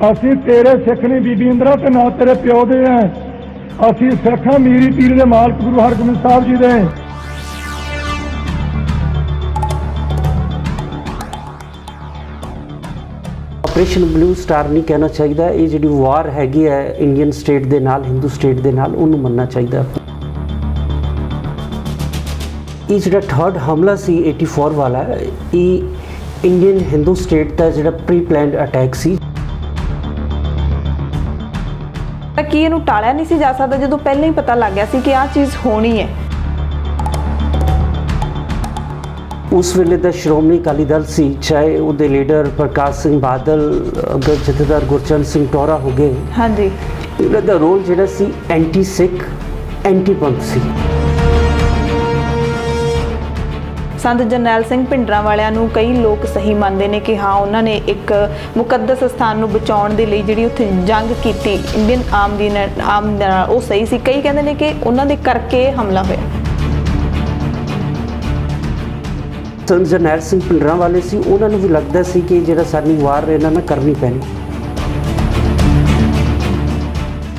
ਅਸੀਂ ਤੇਰੇ ਸਿੱਖ ਨਹੀਂ ਬੀਬੀ ਇੰਦਰਾ ਤੇ ਨਾ ਤੇਰੇ ਪਿਓ ਦੇ ਆ। ਅਸੀਂ ਸਿੱਖ ਹਾਂ ਮੀਰੀ ਪੀਰ ਦੇ ਮਾਲਕ ਗੁਰੂ ਹਰਗੋਬਿੰਦ ਸਾਹਿਬ ਜੀ ਦੇ। ਆਪਰੇਸ਼ਨ ਬਲੂ ਸਟਾਰ ਨਹੀਂ ਕਹਿਣਾ ਚਾਹੀਦਾ। ਇਹ ਜਿਹੜੀ ਵਾਰ ਹੈਗੀ ਹੈ ਇੰਡੀਅਨ ਸਟੇਟ ਦੇ ਨਾਲ, ਹਿੰਦੂ ਸਟੇਟ ਦੇ ਨਾਲ, ਉਹਨੂੰ ਮੰਨਣਾ ਚਾਹੀਦਾ। ਇਹ ਜਿਹੜਾ ਥਰਡ ਹਮਲਾ ਸੀ 84 ਵਾਲਾ, ਇਹ ਇੰਡੀਅਨ ਹਿੰਦੂ ਸਟੇਟ ਦਾ ਜਿਹੜਾ ਪ੍ਰੀ ਪਲਾਨਡ ਅਟੈਕ ਸੀ। ਕੀ ਇਹਨੂੰ ਟਾਲਿਆ ਨਹੀਂ ਸੀ ਜਾ ਸਕਦਾ ਜਦੋਂ ਪਹਿਲਾਂ ਹੀ ਪਤਾ ਲੱਗ ਗਿਆ ਸੀ ਕਿ ਆਹ ਚੀਜ਼ ਹੋਣੀ ਹੈ? ਉਸ ਵੇਲੇ ਦਾ ਸ਼੍ਰੋਮਣੀ ਅਕਾਲੀ ਦਲ ਸੀ, ਚਾਹੇ ਉਹਦੇ ਲੀਡਰ ਪ੍ਰਕਾਸ਼ ਸਿੰਘ ਬਾਦਲ, ਜਥੇਦਾਰ ਗੁਰਚਰਨ ਸਿੰਘ ਟੋਰਾ ਹੋ ਗਏ। ਹਾਂਜੀ, ਇਹਨਾਂ ਦਾ ਰੋਲ ਜਿਹੜਾ ਸੀ ਐਂਟੀ ਸਿੱਖ, ਐਂਟੀ ਪੰਥ ਸੀ। ਸੰਤ ਜਰਨੈਲ ਸਿੰਘ ਭਿੰਡਰਾਂ ਵਾਲਿਆਂ ਨੂੰ ਕਈ ਲੋਕ ਸਹੀ ਮੰਨਦੇ ਨੇ ਕਿ ਹਾਂ ਉਹਨਾਂ ਨੇ ਇੱਕ ਮੁਕੱਦਸ ਸਥਾਨ ਨੂੰ ਬਚਾਉਣ ਦੇ ਲਈ ਜਿਹੜੀ ਉੱਥੇ ਜੰਗ ਕੀਤੀ ਇੰਡੀਅਨ ਆਰਮੀ ਨਾਲ, ਉਹ ਸਹੀ ਸੀ। ਕਈ ਕਹਿੰਦੇ ਨੇ ਕਿ ਉਹਨਾਂ ਦੇ ਕਰਕੇ ਹਮਲਾ ਹੋਇਆ। ਸੰਤ ਜਰਨੈਲ ਸਿੰਘ ਭਿੰਡਰਾਂ ਵਾਲੇ ਸੀ, ਉਹਨਾਂ ਨੂੰ ਵੀ ਲੱਗਦਾ ਸੀ ਕਿ ਜਿਹੜਾ ਸਾਡੀ ਵਾਰ ਇਹਨਾਂ ਨਾਲ ਕਰਨੀ ਪੈਣੀ।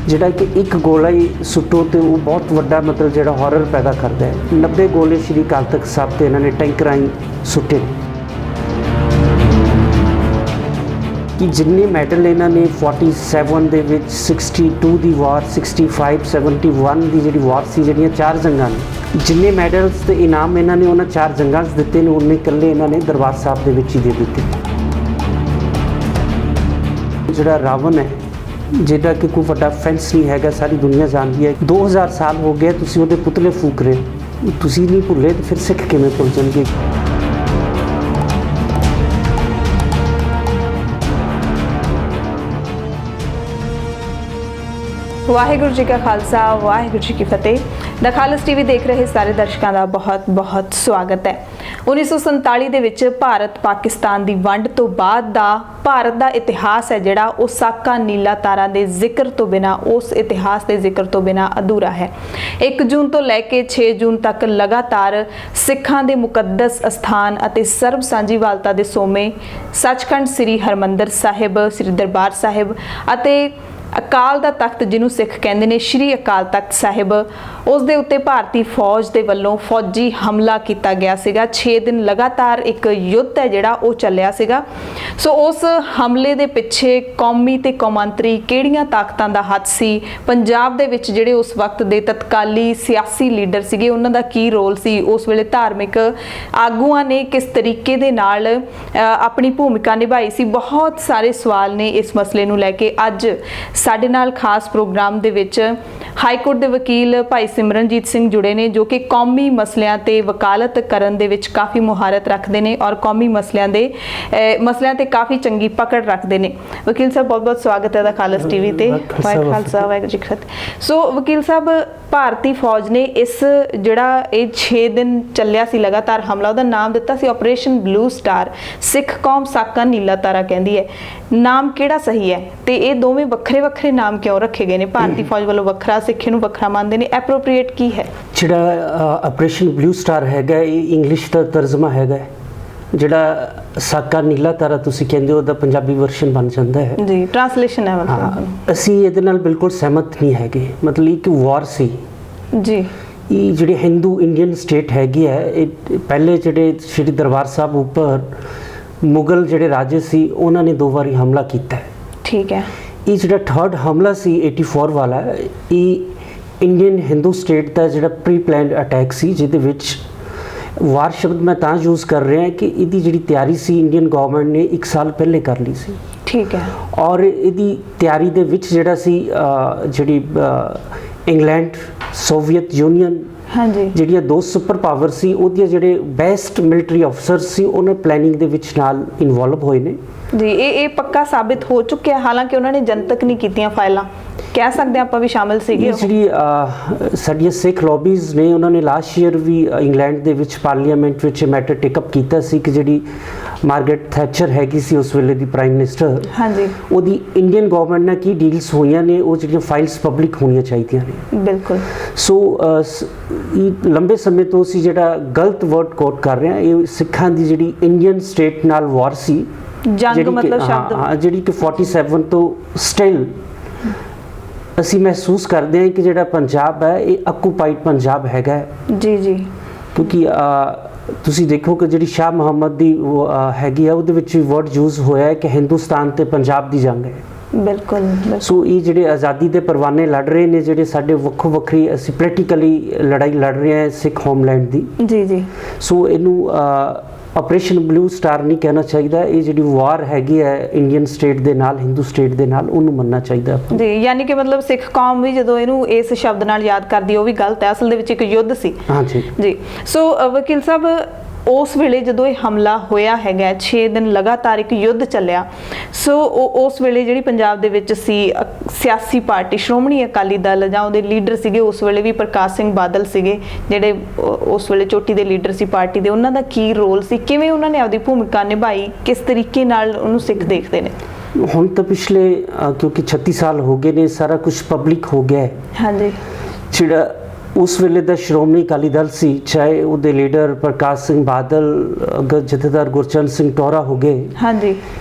ਜਿਹੜਾ ਕਿ ਇੱਕ ਗੋਲਾ ਹੀ ਸੁੱਟੋ ਤੇ ਉਹ ਬਹੁਤ ਵੱਡਾ ਮਤਲਬ ਜਿਹੜਾ ਹੌਰਰ ਪੈਦਾ ਕਰਦਾ ਹੈ। 90 ਗੋਲੇ ਸ਼੍ਰੀ ਅਕਾਲ ਤਖਤ ਸਾਹਿਬ ਤੇ ਇਹਨਾਂ ਨੇ ਟੈਂਕਰਾਂ ਹੀ ਸੁੱਟੇ ਕਿ ਜਿੰਨੇ ਮੈਡਲ ਇਹਨਾਂ ਨੇ 47 ਦੇ ਵਿੱਚ, 62 ਦੀ ਵਾਰ, 65, 71 ਦੀ ਜਿਹੜੀ ਵਾਰ ਸੀ, ਜਿਹੜੀਆਂ 4 ਜੰਗਾਂ ਨੇ, ਜਿੰਨੇ ਮੈਡਲਸ ਤੇ ਇਨਾਮ ਇਹਨਾਂ ਨੇ ਉਹਨਾਂ 4 ਜੰਗਾਂ 'ਚ ਦਿੱਤੇ ਨੇ, ਉਹਨੇ ਇਕੱਲੇ ਇਹਨਾਂ ਨੇ ਦਰਬਾਰ ਸਾਹਿਬ ਦੇ ਵਿੱਚ ਹੀ ਦੇ ਦਿੱਤੇ। ਜਿਹੜਾ ਰਾਵਣ ਹੈ, ਜਿਹੜਾ ਕਿ ਕੋਈ ਵੱਡਾ ਫੈਂਸ ਨਹੀਂ ਹੈਗਾ, ਸਾਰੀ ਦੁਨੀਆ ਜਾਣਦੀ ਹੈ। 2000 ਸਾਲ ਹੋ ਗਏ ਤੁਸੀਂ ਉਹਦੇ ਪੁਤਲੇ ਫੂਕ ਰਹੇ ਹੋ, ਤੁਸੀਂ ਨਹੀਂ ਭੁੱਲੇ ਤੇ ਫਿਰ ਸਿੱਖ ਕਿਵੇਂ ਭੁੱਲ ਜਾਣਗੇ? ਵਾਹਿਗੁਰੂ ਜੀ ਕਾ ਖਾਲਸਾ, ਵਾਹਿਗੁਰੂ ਜੀ ਕੀ ਫਤਿਹ। ਦ ਖਾਲਸ ਟੀਵੀ ਦੇਖ ਰਹੇ ਸਾਰੇ ਦਰਸ਼ਕਾਂ ਦਾ ਬਹੁਤ ਬਹੁਤ ਸਵਾਗਤ ਹੈ। 1947 ਦੇ ਵਿੱਚ ਭਾਰਤ ਪਾਕਿਸਤਾਨ ਦੀ ਵੰਡ ਤੋਂ ਬਾਅਦ ਦਾ ਭਾਰਤ ਦਾ ਇਤਿਹਾਸ ਹੈ ਜਿਹੜਾ ਉਹ ਸਾਕਾ ਨੀਲਾ ਤਾਰਾ ਦੇ ਜ਼ਿਕਰ ਤੋਂ ਬਿਨਾ, ਉਸ ਇਤਿਹਾਸ ਦੇ ਜ਼ਿਕਰ ਤੋਂ ਬਿਨਾ ਅਧੂਰਾ ਹੈ। 1 ਜੂਨ ਤੋਂ ਲੈ ਕੇ 6 ਜੂਨ ਤੱਕ ਲਗਾਤਾਰ ਸਿੱਖਾਂ ਦੇ ਮੁਕੱਦਸ ਅਸਥਾਨ ਅਤੇ ਸਰਬ ਸਾਂਝੀਵਾਲਤਾ ਦੇ ਸੋਮੇ ਸੱਚਖੰਡ ਸ੍ਰੀ ਹਰਮੰਦਰ ਸਾਹਿਬ, ਸ੍ਰੀ ਦਰਬਾਰ ਸਾਹਿਬ ਅਤੇ ਅਕਾਲ ਦਾ ਤਖਤ ਜਿਹਨੂੰ ਸਿੱਖ ਕਹਿੰਦੇ ਨੇ, ਸ਼੍ਰੀ ਅਕਾਲ ਤਖਤ ਸਾਹਿਬ, ਉਸ ਦੇ ਉੱਤੇ ਭਾਰਤੀ ਫੌਜ ਦੇ ਵੱਲੋਂ ਫੌਜੀ ਹਮਲਾ ਕੀਤਾ ਗਿਆ ਸੀਗਾ। 6 ਦਿਨ ਲਗਾਤਾਰ ਇੱਕ ਯੁੱਧ ਹੈ ਜਿਹੜਾ ਉਹ ਚੱਲਿਆ ਸੀਗਾ। ਸੋ ਉਸ ਹਮਲੇ ਦੇ ਪਿੱਛੇ ਕੌਮੀ ਤੇ ਕੌਮਾਂਤਰੀ ਕਿਹੜੀਆਂ ਤਾਕਤਾਂ ਦਾ ਹੱਥ ਸੀ? ਪੰਜਾਬ ਦੇ ਵਿੱਚ ਜਿਹੜੇ ਉਸ ਵਕਤ ਦੇ ਤਤਕਾਲੀ ਸਿਆਸੀ ਲੀਡਰ ਸੀਗੇ, ਉਹਨਾਂ ਦਾ ਕੀ ਰੋਲ ਸੀ? ਉਸ ਵੇਲੇ ਧਾਰਮਿਕ ਆਗੂਆਂ ਨੇ ਕਿਸ ਤਰੀਕੇ ਦੇ ਨਾਲ ਆਪਣੀ ਭੂਮਿਕਾ ਨਿਭਾਈ ਸੀ? ਬਹੁਤ ਸਾਰੇ ਸਵਾਲ ਨੇ ਇਸ ਮਸਲੇ ਨੂੰ ਲੈ ਕੇ। ਅੱਜ ਸਾਡੇ ਨਾਲ ਖਾਸ ਪ੍ਰੋਗਰਾਮ ਦੇ ਵਿੱਚ ਹਾਈ ਕੋਰਟ ਦੇ ਵਕੀਲ ਭਾਈ ਸਿਮਰਨਜੀਤ ਸਿੰਘ ਜੁੜੇ ਨੇ, ਜੋ ਕਿ ਕੌਮੀ ਮਸਲਿਆਂ ਤੇ ਵਕਾਲਤ ਕਰਨ ਦੇ ਵਿੱਚ ਕਾਫੀ ਮੁਹਾਰਤ ਰੱਖਦੇ ਨੇ ਔਰ ਕੌਮੀ ਮਸਲਿਆਂ ਤੇ ਕਾਫੀ ਚੰਗੀ ਪਕੜ ਰੱਖਦੇ ਨੇ। ਵਕੀਲ ਸਾਹਿਬ, ਬਹੁਤ ਬਹੁਤ ਸਵਾਗਤ ਹੈ ਦਾ ਖਾਲਸ ਟੀਵੀ ਤੇ। ਵਾਹਿਗੁਰੂ ਖਾਲਸਾ, ਵਾਹਿਗੁਰੂ ਜੀ ਕੀ ਫਤਿਹ। ਸੋ ਵਕੀਲ ਸਾਹਿਬ, ਭਾਰਤੀ ਫੌਜ ਨੇ ਇਸ ਜਿਹੜਾ ਇਹ 6 ਦਿਨ ਚੱਲਿਆ ਸੀ ਲਗਾਤਾਰ ਹਮਲਾ, ਉਹਦਾ ਨਾਮ ਦਿੱਤਾ ਸੀ ਆਪਰੇਸ਼ਨ ਬਲੂ ਸਟਾਰ। ਸਿੱਖ ਕੌਮ ਸਾਕਾ ਨੀਲਾ ਤਾਰਾ ਕਹਿੰਦੀ ਹੈ। ਨਾਮ ਕਿਹੜਾ ਸਹੀ ਹੈ ਤੇ ਇਹ ਦੋਵੇਂ ਵੱਖਰੇ ਵੱਖਰੇ ਨਾਮ ਕਿਉਂ ਰੱਖੇ ਗਏ ਨੇ? ਭਾਰਤੀ ਫੌਜ ਵੱਲੋਂ ਵੱਖਰਾ, ਸਿੱਖੀ ਨੂੰ ਵੱਖਰਾ ਮੰਨਦੇ ਨੇ। ਐਪਰੋਪ੍ਰੀਏਟ ਕੀ ਹੈ? ਜਿਹੜਾ ਆਪਰੇਸ਼ਨ ਬਲੂ ਸਟਾਰ ਹੈਗਾ, ਇਹ ਇੰਗਲਿਸ਼ ਦਾ ਤਰਜਮਾ ਹੈਗਾ। ਜਿਹੜਾ ਸਾਕਾ ਨੀਲਾ ਤਾਰਾ ਤੁਸੀਂ ਕਹਿੰਦੇ ਹੋ, ਉਹਦਾ ਪੰਜਾਬੀ ਵਰਸ਼ਨ ਬਣ ਜਾਂਦਾ ਹੈ ਜੀ, ਟ੍ਰਾਂਸਲੇਸ਼ਨ ਹੈ ਮਤਲਬ। ਅਸੀਂ ਇਹਦੇ ਨਾਲ ਬਿਲਕੁਲ ਸਹਿਮਤ ਨਹੀਂ ਹੈਗੇ। ਮਤਲਬ ਇੱਕ ਵਾਰ ਸੀ ਜੀ। ਇਹ ਜਿਹੜੀ ਹਿੰਦੂ ਇੰਡੀਅਨ ਸਟੇਟ ਹੈਗੀ ਹੈ, ਇਹ ਪਹਿਲੇ ਜਿਹੜੇ ਸ਼੍ਰੀ ਦਰਬਾਰ ਸਾਹਿਬ ਉੱਪਰ ਮੁਗਲ ਜਿਹੜੇ ਰਾਜੇ ਸੀ, ਉਹਨਾਂ ਨੇ 2 ਵਾਰੀ ਹਮਲਾ ਕੀਤਾ ਹੈ। ਠੀਕ ਹੈ। ਇਹ ਜਿਹੜਾ ਥਰਡ ਹਮਲਾ ਸੀ 84 ਵਾਲਾ, ਇਹ ਇੰਡੀਅਨ ਹਿੰਦੂ ਸਟੇਟ ਦਾ ਜਿਹੜਾ ਪ੍ਰੀ ਪਲਾਨਡ ਅਟੈਕ ਸੀ, ਜਿਹਦੇ ਵਿੱਚ ਵਾਰ ਸ਼ਬਦ ਮੈਂ ਤਾਂ ਯੂਜ਼ ਕਰ ਰਿਹਾ ਕਿ ਇਹਦੀ ਜਿਹੜੀ ਤਿਆਰੀ ਸੀ ਇੰਡੀਅਨ ਗਵਰਨਮੈਂਟ ਨੇ 1 ਸਾਲ ਪਹਿਲੇ ਕਰ ਲਈ ਸੀ। ਠੀਕ ਹੈ। ਔਰ ਇਹਦੀ ਤਿਆਰੀ ਦੇ ਵਿੱਚ ਜਿਹੜਾ ਸੀ ਜਿਹੜੀ ਇੰਗਲੈਂਡ, ਸੋਵੀਅਤ ਯੂਨੀਅਨ, ਹਾਂਜੀ, ਜਿਹੜੀਆਂ 2 ਸੁਪਰ ਪਾਵਰ ਸੀ, ਉਹਦੀਆਂ ਜਿਹੜੇ ਬੈਸਟ ਮਿਲਟਰੀ ਅਫਸਰ ਸੀ, ਉਹਨਾਂ ਪਲੈਨਿੰਗ ਦੇ ਵਿੱਚ ਨਾਲ ਇਨਵੋਲਵ ਹੋਏ ਨੇ ਜੀ। ਇਹ ਪੱਕਾ ਸਾਬਿਤ ਹੋ ਚੁੱਕਿਆ, ਹਾਲਾਂਕਿ ਉਹਨਾਂ ਨੇ ਜਨਤਕ ਨਹੀਂ ਕੀਤੀਆਂ ਫਾਈਲਾਂ। ਕਹਿ ਸਕਦੇ ਆਪਾਂ ਵੀ ਸ਼ਾਮਿਲ ਸੀਗੇ। ਜਿਹੜੀ ਸਾਡੀਆਂ ਸਿੱਖ ਲੌਬੀਜ਼ ਨੇ, ਉਹਨਾਂ ਨੇ ਲਾਸਟ ਈਅਰ ਵੀ ਇੰਗਲੈਂਡ ਦੇ ਵਿੱਚ ਪਾਰਲੀਮੈਂਟ ਵਿੱਚ ਮੈਟਰ ਟੇਕ ਅਪ ਕੀਤਾ ਸੀ ਕਿ ਜਿਹੜੀ ਮਾਰਗਰੇਟ ਥੈਚਰ ਹੈਗੀ ਸੀ ਉਸ ਵੇਲੇ ਦੀ ਪ੍ਰਾਈਮ ਮਿਨਿਸਟਰ, ਹਾਂਜੀ, ਉਹਦੀ ਇੰਡੀਅਨ ਗਵਰਨਮੈਂਟ ਨਾਲ ਕੀ ਡੀਲਸ ਹੋਈਆਂ ਨੇ, ਉਹ ਜਿਹੜੀਆਂ ਫਾਈਲਸ ਪਬਲਿਕ ਹੋਣੀਆਂ ਚਾਹੀਦੀਆਂ ਨੇ। ਬਿਲਕੁਲ। ਸੋ ਇਹ ਲੰਬੇ ਸਮੇਂ ਤੋਂ ਅਸੀਂ ਜਿਹੜਾ ਗਲਤ ਵਰਡ ਕੋਟ ਕਰ ਰਹੇ ਹਾਂ, ਇਹ ਸਿੱਖਾਂ ਦੀ ਜਿਹੜੀ ਇੰਡੀਅਨ ਸਟੇਟ ਨਾਲ ਵਾਰ ਸੀ, ਜੰਗ ਮਤਲਬ ਸ਼ਬਦ ਹਾਂ ਜਿਹੜੀ ਕਿ 47 ਤੋਂ ਸਟਿਲ ਅਸੀਂ ਮਹਿਸੂਸ ਕਰਦੇ ਹਾਂ ਕਿ ਜਿਹੜਾ ਪੰਜਾਬ ਹੈ ਇਹ ਆਕੂਪਾਈਡ ਪੰਜਾਬ ਹੈਗਾ ਜੀ ਜੀ ਕਿਉਂਕਿ ਤੁਸੀਂ ਦੇਖੋ ਕਿ ਜਿਹੜੀ ਸ਼ਾਹ ਮੁਹੰਮਦ ਦੀ ਹੈਗੀ ਆ ਉਹਦੇ ਵਿੱਚ ਵੀ ਵਰਡ ਯੂਜ਼ ਹੋਇਆ ਹੈ ਕਿ ਹਿੰਦੁਸਤਾਨ ਤੇ ਪੰਜਾਬ ਦੀ ਜੰਗ ਹੈ। ਬਿਲਕੁਲ ਸੋ ਇਹ ਜਿਹੜੇ ਆਜ਼ਾਦੀ ਦੇ ਪਰਵਾਨੇ ਲੜ ਰਹੇ ਨੇ ਜਿਹੜੇ ਸਾਡੇ ਵੱਖੋ ਵੱਖਰੀ ਅਸੀਂ ਪੋਲੀਟੀਕਲੀ ਲੜਾਈ ਲੜ ਰਹੇ ਹਾਂ ਸਿੱਖ ਹੋਮਲੈਂਡ ਦੀ ਜੀ ਜੀ ਸੋ ਇਹਨੂੰ ਆਪਰੇਸ਼ਨ ਬਲੂ ਸਟਾਰ ਨਹੀਂ ਕਹਿਣਾ ਚਾਹੀਦਾ ਇਹ ਜਿਹੜੀ ਵਾਰ ਹੈਗੀ ਹੈ ਇੰਡੀਅਨ ਸਟੇਟ ਦੇ ਨਾਲ ਹਿੰਦੂ ਸਟੇਟ ਦੇ ਨਾਲ ਉਹਨੂੰ ਮੰਨਣਾ ਚਾਹੀਦਾ ਜੀ ਯਾਨੀ ਕਿ ਮਤਲਬ ਸਿੱਖ ਕੌਮ ਵੀ ਜਦੋਂ ਇਹਨੂੰ ਇਸ ਸ਼ਬਦ ਨਾਲ ਯਾਦ ਕਰਦੀ ਉਹ ਵੀ ਗਲਤ ਹੈ ਅਸਲ ਦੇ ਵਿੱਚ ਇੱਕ ਯੁੱਧ ਸੀ। ਹਾਂਜੀ ਜੀ ਸੋ ਵਕੀਲ ਸਾਹਿਬ ਉਸ ਵੇਲੇ ਜਦੋਂ ਇਹ ਹਮਲਾ ਹੋਇਆ ਹੈਗਾ 6 ਦਿਨ ਲਗਾਤਾਰ ਇੱਕ ਯੁੱਧ ਚੱਲਿਆ ਸੋ ਉਸ ਵੇਲੇ ਜਿਹੜੀ ਪੰਜਾਬ ਦੇ ਵਿੱਚ ਸੀ ਸਿਆਸੀ ਪਾਰਟੀ ਸ਼੍ਰੋਮਣੀ ਅਕਾਲੀ ਦਲ ਜਾਂ ਉਹਦੇ ਲੀਡਰ ਸੀਗੇ ਉਸ ਵੇਲੇ ਵੀ ਪ੍ਰਕਾਸ਼ ਸਿੰਘ ਬਾਦਲ ਸੀਗੇ ਜਿਹੜੇ ਉਸ ਵੇਲੇ ਚੋਟੀ ਦੇ ਲੀਡਰ ਸੀ ਪਾਰਟੀ ਦੇ ਉਹਨਾਂ ਦਾ ਕੀ ਰੋਲ ਸੀ ਕਿਵੇਂ ਉਹਨਾਂ ਨੇ ਆਪਦੀ ਭੂਮਿਕਾ ਨਿਭਾਈ ਕਿਸ ਤਰੀਕੇ ਨਾਲ ਉਹਨੂੰ ਸਿੱਖ ਦੇਖਦੇ ਨੇ? ਹੁਣ ਤਾਂ ਪਿਛਲੇ ਕਿਉਂਕਿ 36 ਸਾਲ ਹੋ ਗਏ ਨੇ ਸਾਰਾ ਕੁਝ ਪਬਲਿਕ ਹੋ ਗਿਆ ਹੈ। ਹਾਂਜੀ ਜਿਹੜਾ ਉਸ ਵੇਲੇ ਦਾ ਸ਼੍ਰੋਮਣੀ ਅਕਾਲੀ ਦਲ ਸੀ ਚਾਹੇ ਉਹਦੇ ਲੀਡਰ ਪ੍ਰਕਾਸ਼ ਸਿੰਘ ਬਾਦਲ ਜਥੇਦਾਰ ਗੁਰਚਰਨ ਸਿੰਘ ਟੋਰਾ ਹੋ ਗਏ ਹਾਂਜੀ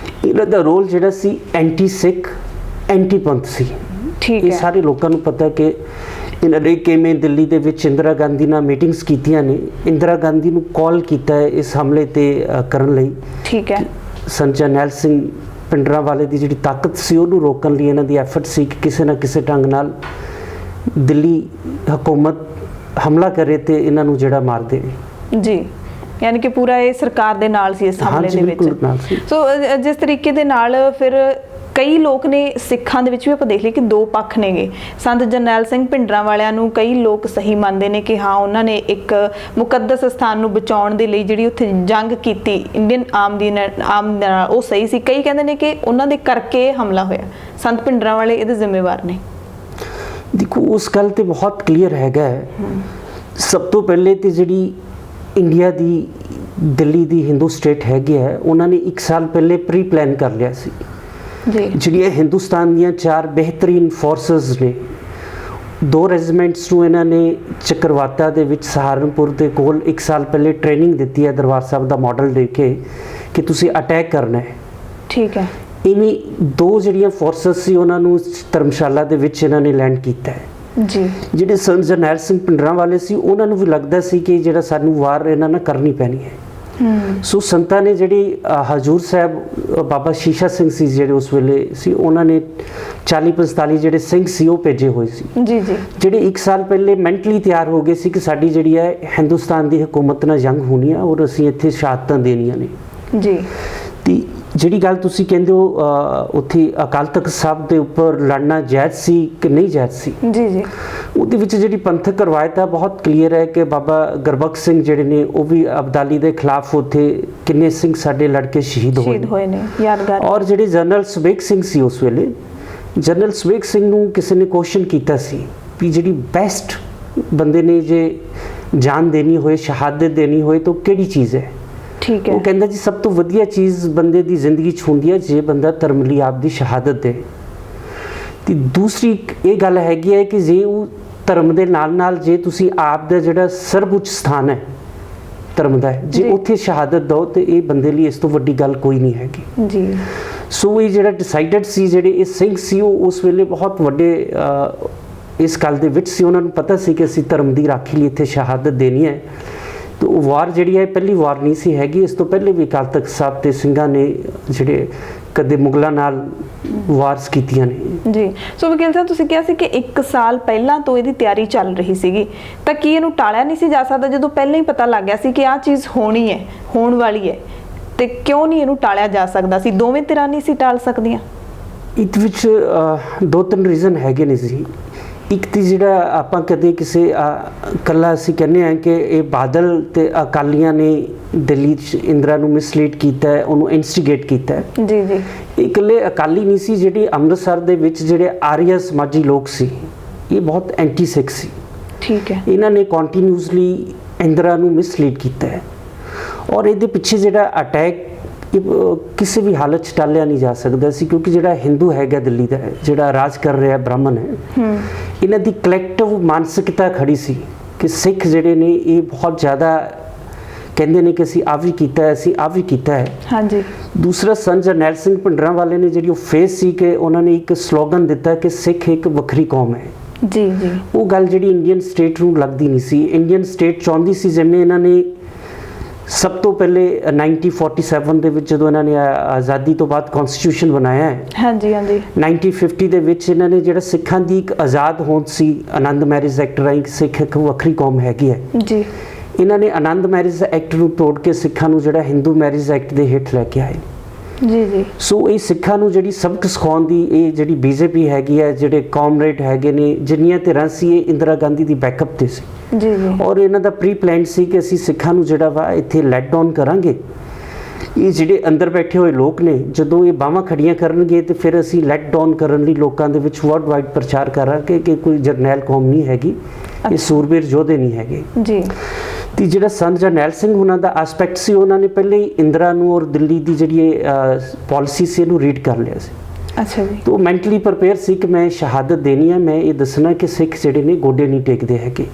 ਇਹਨਾਂ ਦਾ ਰੋਲ ਜਿਹੜਾ ਸੀ ਐਂਟੀ ਸਿੱਖ ਐਂਟੀ ਪੰਥ ਸੀ। ਠੀਕ ਇਹ ਹੈ ਸਾਰੇ ਲੋਕਾਂ ਨੂੰ ਪਤਾ ਕਿ ਇਹਨਾਂ ਨੇ ਕਿਵੇਂ ਦਿੱਲੀ ਦੇ ਵਿੱਚ ਇੰਦਰਾ ਗਾਂਧੀ ਨਾਲ ਮੀਟਿੰਗਸ ਕੀਤੀਆਂ ਨੇ ਇੰਦਰਾ ਗਾਂਧੀ ਨੂੰ ਕਾਲ ਕੀਤਾ ਹੈ ਇਸ ਹਮਲੇ ਤੇ ਕਰਨ ਲਈ। ਠੀਕ ਹੈ ਸੰਤ ਜਰਨੈਲ ਸਿੰਘ ਭਿੰਡਰਾਂਵਾਲੇ ਦੀ ਜਿਹੜੀ ਤਾਕਤ ਸੀ ਉਹਨੂੰ ਰੋਕਣ ਲਈ ਇਹਨਾਂ ਦੀ ਐਫਰਟ ਸੀ ਕਿ ਕਿਸੇ ਨਾ ਕਿਸੇ ਢੰਗ ਨਾਲ ਦਿੱਲੀ ਹਕੂਮਤ ਹਮਲਾ ਕਰੇ ਤੇ ਇਹਨਾਂ ਨੂੰ ਜਿਹੜਾ ਮਾਰ ਦੇਵੇ। ਜੀ ਯਾਨੀ ਕਿ ਪੂਰਾ ਇਹ ਸਰਕਾਰ ਦੇ ਨਾਲ ਸੀ ਇਸ ਹਮਲੇ ਦੇ ਵਿੱਚ। ਸੋ ਜਿਸ ਤਰੀਕੇ ਦੇ ਨਾਲ ਫਿਰ ਕਈ ਲੋਕ ਨੇ ਸਿੱਖਾਂ ਦੇ ਵਿੱਚ ਵੀ ਆਪਾਂ ਦੇਖ ਲਈ ਕਿ ਦੋ ਪੱਖ ਨੇਗੇ ਸੰਤ ਜਰਨੈਲ ਸਿੰਘ ਭਿੰਡਰਾਂ ਵਾਲਿਆਂ ਨੂੰ ਕਈ ਲੋਕ ਸਹੀ ਮੰਨਦੇ ਨੇ ਕਿ ਹਾਂ ਉਹਨਾਂ ਨੇ ਇੱਕ ਮੁਕੱਦਸ ਸਥਾਨ ਨੂੰ ਬਚਾਉਣ ਦੇ ਲਈ ਜਿਹੜੀ ਉੱਥੇ ਜੰਗ ਕੀਤੀ ਇੰਡੀਅਨ ਆਰਮ ਨਾਲ ਉਹ ਸਹੀ ਸੀ। ਕਈ ਕਹਿੰਦੇ ਨੇ ਕਿ ਉਹਨਾਂ ਦੇ ਕਰਕੇ ਹਮਲਾ ਹੋਇਆ ਸੰਤ ਭਿੰਡਰਾਂ ਵਾਲੇ ਇਹਦੇ ਜ਼ਿੰਮੇਵਾਰ ਨੇ। ਦੇਖੋ ਉਸ ਗੱਲ ਤੇ ਬਹੁਤ ਕਲੀਅਰ ਹੈਗਾ ਸਭ ਤੋਂ ਪਹਿਲੇ ਤੇ ਜਿਹੜੀ ਇੰਡੀਆ ਦੀ ਦਿੱਲੀ ਦੀ ਹਿੰਦੂ ਸਟੇਟ ਹੈਗੀ ਹੈ ਉਹਨਾਂ ਨੇ 1 ਸਾਲ ਪਹਿਲੇ ਪ੍ਰੀ ਪਲਾਨ ਕਰ ਲਿਆ ਸੀ ਜੀ ਜਿਹੜੀਆਂ ਹਿੰਦੁਸਤਾਨ ਦੀਆਂ 4 ਬਿਹਤਰੀਨ ਫੋਰਸਸ ਨੇ 2 ਰੈਜੀਮੈਂਟਸ ਨੂੰ ਇਹਨਾਂ ਨੇ ਚੱਕਰਵਾਤਾ ਦੇ ਵਿੱਚ ਸਹਾਰਨਪੁਰ ਦੇ ਕੋਲ 1 ਸਾਲ ਪਹਿਲੇ ਟ੍ਰੇਨਿੰਗ ਦਿੱਤੀ ਹੈ ਦਰਬਾਰ ਸਾਹਿਬ ਦਾ ਮਾਡਲ ਦੇ ਕੇ ਕਿ ਤੁਸੀਂ ਅਟੈਕ ਕਰਨਾ ਹੈ। ਠੀਕ ਹੈ ਇਵੇਂ 2 ਜਿਹੜੀਆਂ ਫੋਰਸਸ ਸੀ ਉਹਨਾਂ ਨੂੰ ਧਰਮਸ਼ਾਲਾ ਦੇ ਵਿੱਚ ਇਹਨਾਂ ਨੇ ਲੈਂਡ ਕੀਤਾ ਹੈ। ਜੀ ਜਿਹੜੇ ਸੰਤ ਜਰਨੈਲ ਸਿੰਘ ਭਿੰਡਰਾਂ ਵਾਲੇ ਸੀ ਉਹਨਾਂ ਨੂੰ ਵੀ ਲੱਗਦਾ ਸੀ ਕਿ ਜਿਹੜਾ ਸਾਨੂੰ ਵਾਰ ਇਹਨਾਂ ਨਾਲ ਕਰਨੀ ਪੈਣੀ ਹੈ। ਸੋ ਸੰਤਾਂ ਨੇ ਜਿਹੜੀ ਹਜੂਰ ਸਾਹਿਬ ਬਾਬਾ ਸ਼ੀਸ਼ਾ ਸਿੰਘ ਸੀ ਜਿਹੜੇ ਉਸ ਵੇਲੇ ਸੀ ਉਹਨਾਂ ਨੇ 40-45 ਜਿਹੜੇ ਸਿੰਘ ਸੀ ਉਹ ਭੇਜੇ ਹੋਏ ਸੀ ਜੀ ਜੀ ਜਿਹੜੇ 1 ਸਾਲ ਪਹਿਲੇ ਮੈਂਟਲੀ ਤਿਆਰ ਹੋ ਗਏ ਸੀ ਕਿ ਸਾਡੀ ਜਿਹੜੀ ਹੈ ਹਿੰਦੁਸਤਾਨ ਦੀ ਹਕੂਮਤ ਨਾਲ ਜੰਗ ਹੋਣੀ ਹੈ ਔਰ ਅਸੀਂ ਇੱਥੇ ਸ਼ਹਾਦਤਾਂ ਦੇਣੀਆਂ ਨੇ। ਜੀ ਤੇ ਜਿਹੜੀ ਗੱਲ ਤੁਸੀਂ ਕਹਿੰਦੇ ਹੋ ਉੱਥੇ ਅਕਾਲ ਤਖਤ ਸਾਹਿਬ ਦੇ ਉੱਪਰ ਲੜਨਾ ਜਾਇਜ਼ ਸੀ ਕਿ ਨਹੀਂ ਜਾਇਜ਼ ਸੀ ਜੀ ਜੀ ਉਹਦੇ ਵਿੱਚ ਜਿਹੜੀ ਪੰਥਕ ਰਵਾਇਤ ਹੈ ਬਹੁਤ ਕਲੀਅਰ ਹੈ ਕਿ ਬਾਬਾ ਗੁਰਬਖਸ਼ ਸਿੰਘ ਜਿਹੜੇ ਨੇ ਉਹ ਵੀ ਅਬਦਾਲੀ ਦੇ ਖਿਲਾਫ ਉੱਥੇ ਕਿੰਨੇ ਸਿੰਘ ਸਾਡੇ ਲੜਕੇ ਸ਼ਹੀਦ ਹੋਏ ਨੇ ਯਾਦਗਾਰ। ਔਰ ਜਿਹੜੇ ਜਨਰਲ ਸੁਬੇਗ ਸਿੰਘ ਸੀ ਉਸ ਵੇਲੇ ਜਨਰਲ ਸੁਬੇਗ ਸਿੰਘ ਨੂੰ ਕਿਸੇ ਨੇ ਕੁਐਸਚਨ ਕੀਤਾ ਸੀ ਵੀ ਜਿਹੜੀ ਬੈਸਟ ਬੰਦੇ ਨੇ ਜੇ ਜਾਨ ਦੇਣੀ ਹੋਏ ਸ਼ਹਾਦਤ ਦੇਣੀ ਹੋਏ ਤਾਂ ਕਿਹੜੀ ਚੀਜ਼ ਹੈ। ਠੀਕ ਹੈ ਉਹ ਕਹਿੰਦਾ ਜੀ ਸਭ ਤੋਂ ਵਧੀਆ ਚੀਜ਼ ਬੰਦੇ ਦੀ ਜ਼ਿੰਦਗੀ 'ਚ ਹੁੰਦੀ ਹੈ ਜੇ ਬੰਦਾ ਧਰਮ ਲਈ ਆਪ ਦੀ ਸ਼ਹਾਦਤ ਦੇ। ਤੇ ਦੂਸਰੀ ਇਹ ਗੱਲ ਹੈਗੀ ਹੈ ਕਿ ਜੇ ਉਹ ਧਰਮ ਦੇ ਨਾਲ ਨਾਲ ਜੇ ਤੁਸੀਂ ਆਪ ਦਾ ਜਿਹੜਾ ਸਰਵਉੱਚ ਸਥਾਨ ਹੈ ਧਰਮ ਦਾ ਜੇ ਉੱਥੇ ਸ਼ਹਾਦਤ ਦਿਓ ਤੇ ਇਹ ਬੰਦੇ ਲਈ ਇਸ ਤੋਂ ਵੱਡੀ ਗੱਲ ਕੋਈ ਨਹੀਂ ਹੈਗੀ। ਜੀ ਸੋ ਇਹ ਜਿਹੜਾ ਡਿਸਾਈਡਡ ਸੀ ਜਿਹੜੇ ਇਹ ਸਿੰਘ ਸੀ ਉਹ ਉਸ ਵੇਲੇ ਬਹੁਤ ਵੱਡੇ ਇਸ ਗੱਲ ਦੇ ਵਿੱਚ ਸੀ ਉਹਨਾਂ ਨੂੰ ਪਤਾ ਸੀ ਕਿ ਅਸੀਂ ਧਰਮ ਦੀ ਰਾਖੀ ਲਈ ਇੱਥੇ ਸ਼ਹਾਦਤ ਦੇਣੀ ਹੈ। ਤੇ ਉਹ ਵਾਰ ਜਿਹੜੀ ਹੈ ਪਹਿਲੀ ਵਾਰ ਨਹੀਂ ਸੀ ਹੈਗੀ ਇਸ ਤੋਂ ਪਹਿਲੇ ਵੀ ਅਕਾਲ ਤਖਤ ਸਾਹਿਬ ਤੇ ਸਿੰਘਾਂ ਨੇ ਜਿਹੜੇ ਕਦੇ ਮੁਗਲਾਂ ਨਾਲ ਵਾਰਸ ਕੀਤੀਆਂ ਨੇ। ਜੀ ਸੋ ਵਕੀਲ ਸਾਹਿਬ ਤੁਸੀਂ ਕਿਹਾ ਸੀ ਕਿ 1 ਸਾਲ ਪਹਿਲਾਂ ਤੋਂ ਇਹਦੀ ਤਿਆਰੀ ਚੱਲ ਰਹੀ ਸੀਗੀ ਤਾਂ ਕੀ ਇਹਨੂੰ ਟਾਲਿਆ ਨਹੀਂ ਸੀ ਜਾ ਸਕਦਾ ਜਦੋਂ ਪਹਿਲਾਂ ਹੀ ਪਤਾ ਲੱਗ ਗਿਆ ਸੀ ਕਿ ਆਹ ਚੀਜ਼ ਹੋਣੀ ਹੈ ਹੋਣ ਵਾਲੀ ਹੈ ਤੇ ਕਿਉਂ ਨਹੀਂ ਇਹਨੂੰ ਟਾਲਿਆ ਜਾ ਸਕਦਾ ਸੀ? ਦੋਵੇਂ ਧਿਰਾਂ ਨਹੀਂ ਸੀ ਟਾਲ ਸਕਦੀਆਂ? ਇਹਦੇ ਵਿੱਚ 2-3 ਰੀਜ਼ਨ ਹੈਗੇ ਨੇ ਸੀ। ਇੱਕ ਤੇ ਜਿਹੜਾ ਆਪਾਂ ਕਦੇ ਕਿਸੇ ਕੱਲਾ ਅਸੀਂ ਕਹਿੰਦੇ ਹਾਂ ਕਿ ਇਹ ਬਾਦਲ ਤੇ ਅਕਾਲੀਆਂ ਨੇ ਦਿੱਲੀ 'ਚ ਇੰਦਰਾ ਨੂੰ ਮਿਸਲੀਡ ਕੀਤਾ ਹੈ ਉਹਨੂੰ ਇਨਸਟੀਗੇਟ ਕੀਤਾ ਹੈ। ਜੀ ਜੀ ਇਹ ਇਕੱਲੇ ਅਕਾਲੀ ਨਹੀਂ ਸੀ ਜਿਹੜੇ ਅੰਮ੍ਰਿਤਸਰ ਦੇ ਵਿੱਚ ਜਿਹੜੇ ਆਰੀਆ ਸਮਾਜੀ ਲੋਕ ਸੀ ਇਹ ਬਹੁਤ ਐਂਟੀ ਸਿੱਖ ਸੀ। ਠੀਕ ਹੈ ਇਹਨਾਂ ਨੇ ਕੰਟੀਨਿਊਸਲੀ ਇੰਦਰਾ ਨੂੰ ਮਿਸਲੀਡ ਕੀਤਾ ਹੈ ਔਰ ਇਹਦੇ ਪਿੱਛੇ ਜਿਹੜਾ ਅਟੈਕ ਕਿਸੇ ਵੀ ਹਾਲਤ 'ਚ ਟਾਲਿਆ ਨਹੀਂ ਜਾ ਸਕਦਾ ਸੀ ਕਿਉਂਕਿ ਜਿਹੜਾ ਹਿੰਦੂ ਹੈਗਾ ਦਿੱਲੀ ਦਾ ਜਿਹੜਾ ਰਾਜ ਕਰ ਰਿਹਾ ਬ੍ਰਾਹਮਣ ਹੈ ਇਹਨਾਂ ਦੀ ਕਲੈਕਟਿਵ ਮਾਨਸਿਕਤਾ ਖੜੀ ਸੀ ਕਿ ਸਿੱਖ ਜਿਹੜੇ ਨੇ ਇਹ ਬਹੁਤ ਜ਼ਿਆਦਾ ਕਹਿੰਦੇ ਨੇ ਕਿ ਅਸੀਂ ਆ ਵੀ ਕੀਤਾ ਹੈ, ਅਸੀਂ ਆ ਵੀ ਕੀਤਾ ਹੈ। ਹਾਂਜੀ। ਦੂਸਰਾ ਸੰਤ ਜਰਨੈਲ ਸਿੰਘ ਭਿੰਡਰਾਂਵਾਲੇ ਨੇ ਜਿਹੜੀ ਉਹ ਫੇਸ ਸੀ ਕਿ ਉਹਨਾਂ ਨੇ ਇੱਕ ਸਲੋਗਨ ਦਿੱਤਾ ਕਿ ਸਿੱਖ ਇੱਕ ਵੱਖਰੀ ਕੌਮ ਹੈ। ਜੀ ਜੀ। ਉਹ ਗੱਲ ਜਿਹੜੀ ਇੰਡੀਅਨ ਸਟੇਟ ਨੂੰ ਲੱਗਦੀ ਨਹੀਂ ਸੀ। ਇੰਡੀਅਨ ਸਟੇਟ ਚਾਹੁੰਦੀ ਸੀ, ਜਿਵੇਂ ਇਹਨਾਂ ਨੇ ਸਭ ਤੋਂ ਪਹਿਲੇ 1947 ਦੇ ਵਿੱਚ ਜਦੋਂ ਇਹਨਾਂ ਨੇ ਆਜ਼ਾਦੀ ਤੋਂ ਬਾਅਦ ਕਨਸਟੀਟਿਊਸ਼ਨ ਬਣਾਇਆ ਹੈ। ਹਾਂਜੀ ਹਾਂਜੀ। 1950 ਦੇ ਵਿੱਚ ਇਹਨਾਂ ਨੇ ਜਿਹੜਾ ਸਿੱਖਾਂ ਦੀ ਇੱਕ ਆਜ਼ਾਦ ਹੋਂਦ ਸੀ ਆਨੰਦ ਮੈਰਿਜ ਐਕਟ ਰਾਹੀਂ, ਸਿੱਖ ਇੱਕ ਵੱਖਰੀ ਕੌਮ ਹੈਗੀ ਹੈ ਜੀ। ਇਹਨਾਂ ਨੇ ਆਨੰਦ ਮੈਰਿਜ ਐਕਟ ਨੂੰ ਤੋੜ ਕੇ ਸਿੱਖਾਂ ਨੂੰ ਜਿਹੜਾ ਹਿੰਦੂ ਮੈਰਿਜ ਐਕਟ ਦੇ ਹੇਠ ਲੈ ਕੇ ਆਏ। ਜੀ ਜੀ। ਸੋ ਇਹ ਸਿੱਖਾਂ ਨੂੰ ਜਿਹੜੀ ਸਬਕ ਸਿਖਾਉਣ ਦੀ ਇਹ ਜਿਹੜੀ ਬੀਜੇਪੀ ਹੈਗੀ ਹੈ, ਜਿਹੜੇ ਕਾਮਰੇਡ ਹੈਗੇ ਨੇ, ਜਿੰਨੀਆਂ ਧਿਰਾਂ ਸੀ, ਇਹ ਇੰਦਰਾ ਗਾਂਧੀ ਦੀ ਬੈਕਅਪ ਤੇ ਸੀ। ਜੀ ਜੀ। ਔਰ ਇਹਨਾਂ ਦਾ ਪ੍ਰੀ ਪਲਾਨ ਸੀ ਕਿ ਅਸੀਂ ਸਿੱਖਾਂ ਨੂੰ ਜਿਹੜਾ ਵਾ ਇੱਥੇ ਲੈਟ ਡਾਊਨ ਕਰਾਂਗੇ। ਇਹ ਜਿਹੜੇ ਅੰਦਰ ਬੈਠੇ ਹੋਏ ਲੋਕ ਨੇ, ਜਦੋਂ ਇਹ ਬਾਹਾਂ ਖੜੀਆਂ ਕਰਨਗੇ ਤੇ ਫਿਰ ਅਸੀਂ ਲੈਟ ਡਾਊਨ ਕਰਨ ਲਈ ਲੋਕਾਂ ਦੇ ਵਿੱਚ ਵਰਲਡ ਵਾਈਡ ਪ੍ਰਚਾਰ ਕਰਾਂਗੇ ਕਿ ਕੋਈ ਜਰਨੈਲ ਕੌਮ ਨਹੀਂ ਹੈਗੀ, ਇਹ ਸੂਰਬੀਰ ਯੋਧੇ ਨਹੀਂ ਹੈਗੇ। ਜੀ। ਤੇ ਜਿਹੜਾ ਸੰਤ ਜਰਨੈਲ ਸਿੰਘ ਉਹਨਾਂ ਦਾ ਐਸਪੈਕਟ ਸੀ, ਉਹਨਾਂ ਨੇ ਪਹਿਲੇ ਹੀ ਇੰਦਰਾ ਨੂੰ ਔਰ ਦਿੱਲੀ ਦੀ ਜਿਹੜੀ ਪਾਲਿਸੀ ਸੀ ਇਹਨੂੰ ਰੀਡ ਕਰ ਲਿਆ ਸੀ। ਅੱਛਾ ਜੀ। ਤਾਂ ਮੈਂਟਲੀ ਪ੍ਰਪੇਅਰ ਸੀ ਕਿ ਮੈਂ ਸ਼ਹਾਦਤ ਦੇਣੀ ਹੈ, ਮੈਂ ਇਹ ਦੱਸਣਾ ਕਿ ਸਿੱਖ ਜਿਹੜੇ ਨੇ ਗੋਡੇ ਨਹੀਂ ਟੇਕਦੇ ਹੈਗੇ।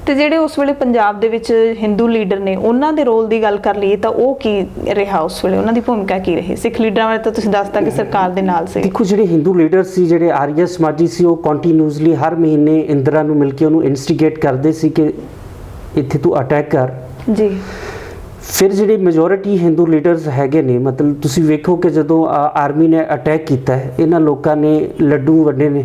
ਤੇ ਜਿਹੜੇ ਉਸ ਵੇਲੇ ਪੰਜਾਬ ਦੇ ਵਿੱਚ ਹਿੰਦੂ ਲੀਡਰ ਨੇ, ਉਹਨਾਂ ਦੇ ਰੋਲ ਦੀ ਗੱਲ ਕਰ ਲਈਏ ਤਾਂ ਉਹ ਕੀ ਰਿਹਾ ਉਸ ਵੇਲੇ, ਉਹਨਾਂ ਦੀ ਭੂਮਿਕਾ ਕੀ ਰਹੀ? ਸਿੱਖ ਲੀਡਰਾਂ ਬਾਰੇ ਤਾਂ ਤੁਸੀਂ ਦੱਸਤਾ ਕਿ ਸਰਕਾਰ ਦੇ ਨਾਲ ਸੀ। ਦੇਖੋ, ਜਿਹੜੇ ਹਿੰਦੂ ਲੀਡਰ ਸੀ, ਜਿਹੜੇ ਆਰੀਆ ਸਮਾਜੀ ਸੀ, ਉਹ ਕੰਟੀਨਿਊਸਲੀ ਹਰ ਮਹੀਨੇ ਇੰਦਰਾ ਨੂੰ ਮਿਲ ਕੇ ਉਹਨੂੰ ਇਨਸਟੀਗੇਟ ਕਰਦੇ ਸੀ ਕਿ ਇੱਥੇ ਤੂੰ ਅਟੈਕ ਕਰ। ਜੀ। ਫਿਰ ਜਿਹੜੀ ਮੈਜੋਰਿਟੀ ਹਿੰਦੂ ਲੀਡਰਸ ਹੈਗੇ ਨੇ, ਮਤਲਬ ਤੁਸੀਂ ਵੇਖੋ ਕਿ ਜਦੋਂ ਆਰਮੀ ਨੇ ਅਟੈਕ ਕੀਤਾ ਹੈ, ਇਹਨਾਂ ਲੋਕਾਂ ਨੇ ਲੱਡੂ ਵੰਡੇ ਨੇ।